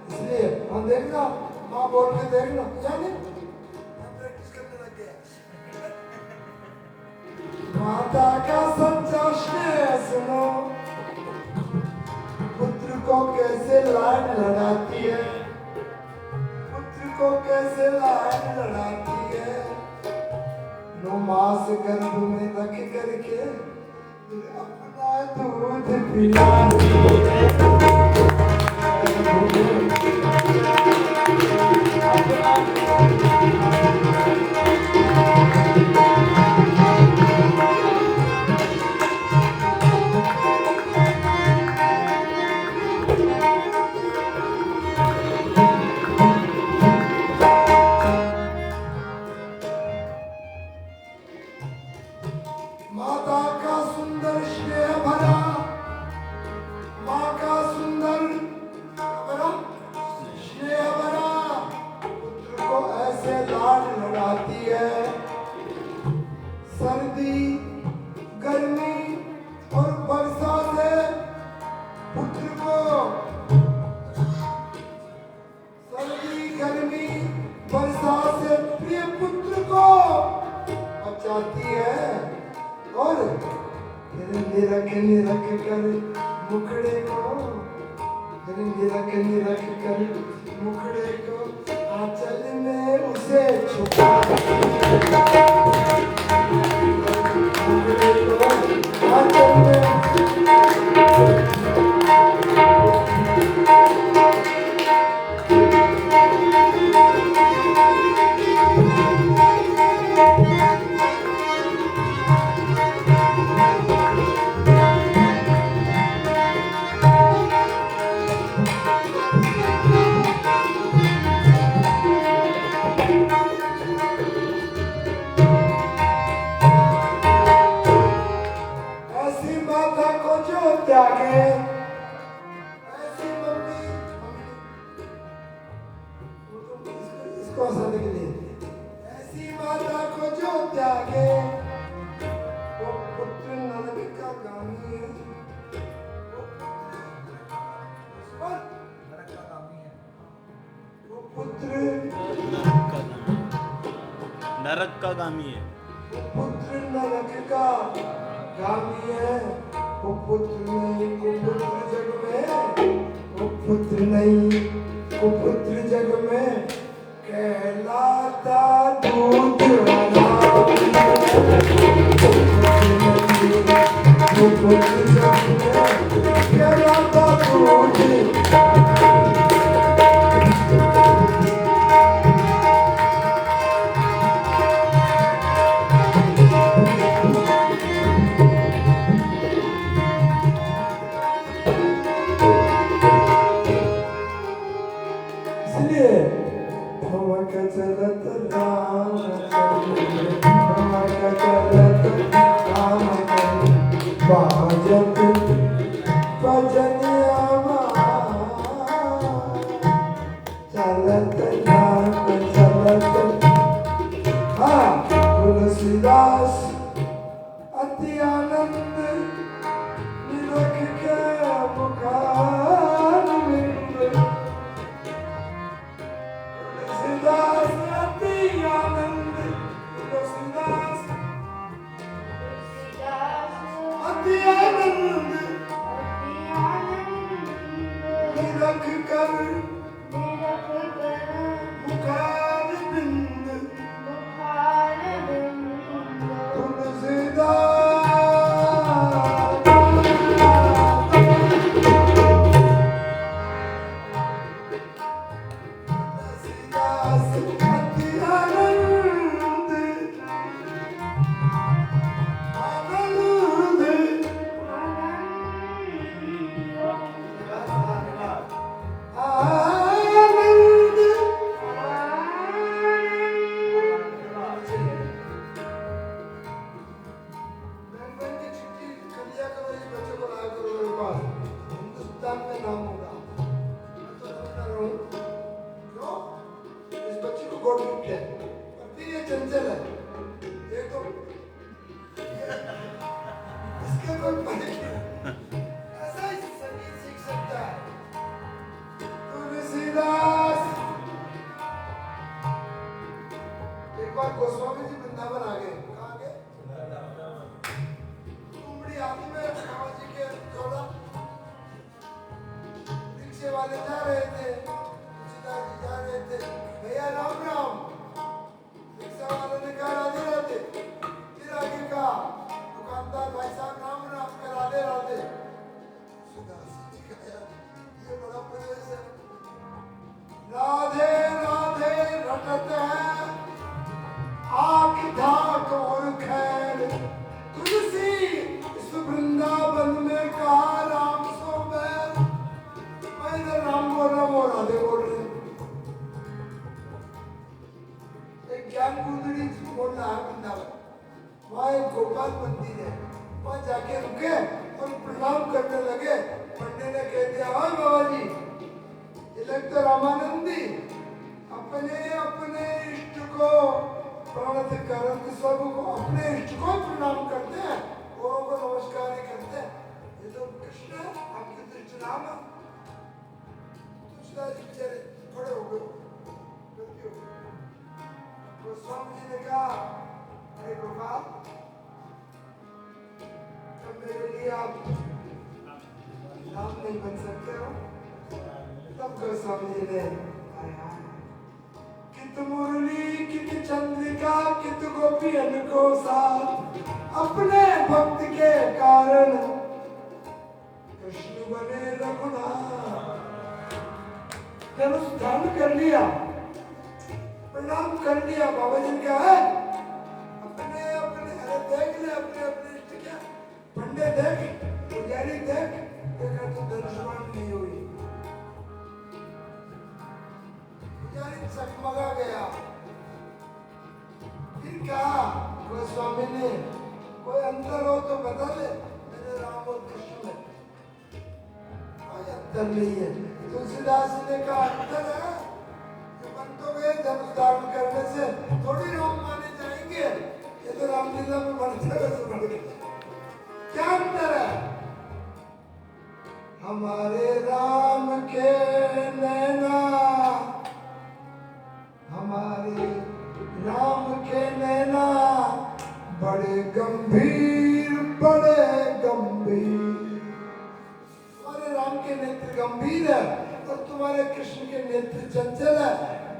इसलिए हम देखना माँ बोल के देखना जाने प्रैक्टिस करने लग गया। माता का सच्चा स्नेह सुनो, पुत्र को कैसे लाड लड़ाती है, पुत्र को कैसे लाड लड़ाती है। 9 मास गर्भ में रख करके अपना दूध पिलाती है। माता का सुंदर स्नेह भरा, माँ का सुंदर भरा स्नेह भरा पुत्र को ऐसे लाड लड़ाती है। सर्दी गर्मी और वर्षा से पुत्र को, सर्दी गर्मी वर्षा से प्रिय पुत्र को बचाती है। और निरख निरख कर मुखड़े को, निरख निरख कर मुखड़े को आंचल में उसे छुपा, मुखड़े को आंचल में इसको हंसाने के लिए ऐसी माता को जो त्यागे वो पुत्र नरक का गामी है। वो पुत्र नरक का गामी है। वो पुत्र नरक का गामी है। वो पुत्र नहीं, वो पुत्र जग में, वो पुत्र नहीं, वो पुत्र जग में कहलाता दूध वाला। वो पुत्र जग में कहलाता दूध। तुलसीदास अति आनंद निरख के मुखार बिंद। तुलसीदास अति आनंद, तुलसीदास अति आनंद निरख कर मुखार बिंद। तुलसीदास अति आनंद, आनंद हिंदुस्तान में नाम होगा तो समझ रहा हूँ क्यों इस बच्चे को गॉड गिफ्ट है और फिर ये चंचल है। देखो इसके कोई ऐसा ही संगीत सीख सकता है। तुलसीदास एक बार गोस्वामी जी वृंदावन आ गए। कहाँ गए? कुंबड़ी आदि में बाबा जी के थोड़ा रिक्शे वाले जा रहे थे, तुलसीदास जी जा रहे थे, भैया राम राम। रिक्शा वाले ने कहा राधे राधे। फिर आगे कहा दुकानदार भाई साहब राम राम का राधे राधे। तुलसीदास जी कहा ये बड़ा प्रदेश है। राधे राधे रटत है आँख धाक और खैर। तुलसी इस वृंदावन में कहा राम सो बैर। मैं इधर राम बोल रहा हूँ, राधे बोल रहे। एक ज्ञान कुंडली बोल रहा है वृंदावन। वहाँ एक गोपाल मंदिर है, वहाँ जाके रुके और प्रणाम करने लगे। पंडित ने कह दिया हाँ बाबा जी ये लगता रामानंदी अपने अपने इष्ट को प्रणत करत सबको अपने इष्ट को प्रणाम करते हैं, औरों को नमस्कार ही करते हैं। ये तो कृष्ण है, आपके तो इष्ट राम है। तुलसीदास जी बेचारे खड़े हो गए, गलती हो गई। गोस्वामी जी ने कहा अरे गोपाल तब मेरे लिए आप राम नहीं बन सकते हो। तब गोस्वामी जी ने कित मुरली कित चंद्रिका कित गोपियन को साथ अपने भक्त के कारण कृष्ण बने रघुनाथ। धनुष कर लिया, प्रणाम कर लिया। बाबा जी का है अपने अपने अरे देख ले अपने अपने इष्ट क्या पंडे देख पुजारी देख देखा तो धनुष्मान नहीं हुई। पुजारी चकमगा गया। फिर कहा गोस्वामी ने कोई अंतर हो तो बता दे मेरे राम और कृष्ण में कोई अंतर नहीं है। तुलसीदास ने कहा अंतर है जो बन तो गए धनुष स्थिर है और तुम्हारे कृष्ण के नेत्र चंचल है।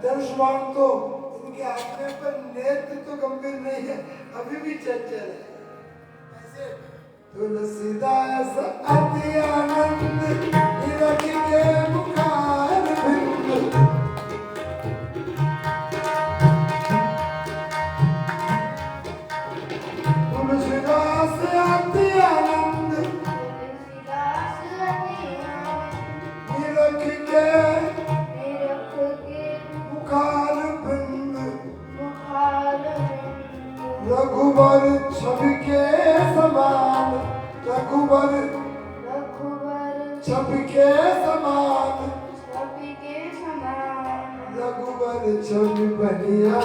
धनुष्बाण तो इनके हाथ में, पर नेत्र तो गंभीर नहीं है, अभी भी चंचल है। ऐसे तुलसीदास अति आनंद निरख के मुखार बिंद। तुलसीदास अति आनंद निरख के मुखार बिंद। रघुबर छवि के समान, रघुबर छवि के समान, रघुबर छवि बनिया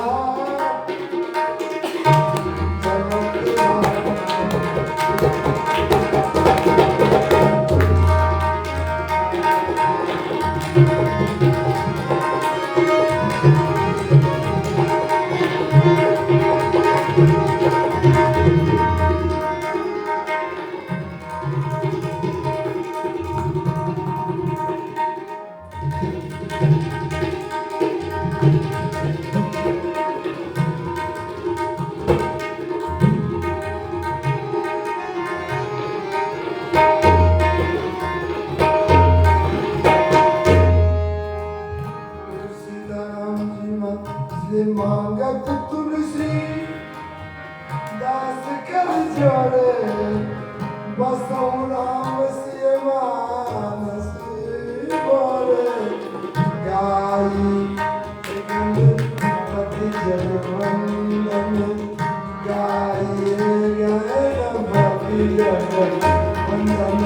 मांगत तुलसी दास कर जोड़े, बसौ राम से मानस बोले। गाई पति जगवंदन, गाई गणपति जगवंदन।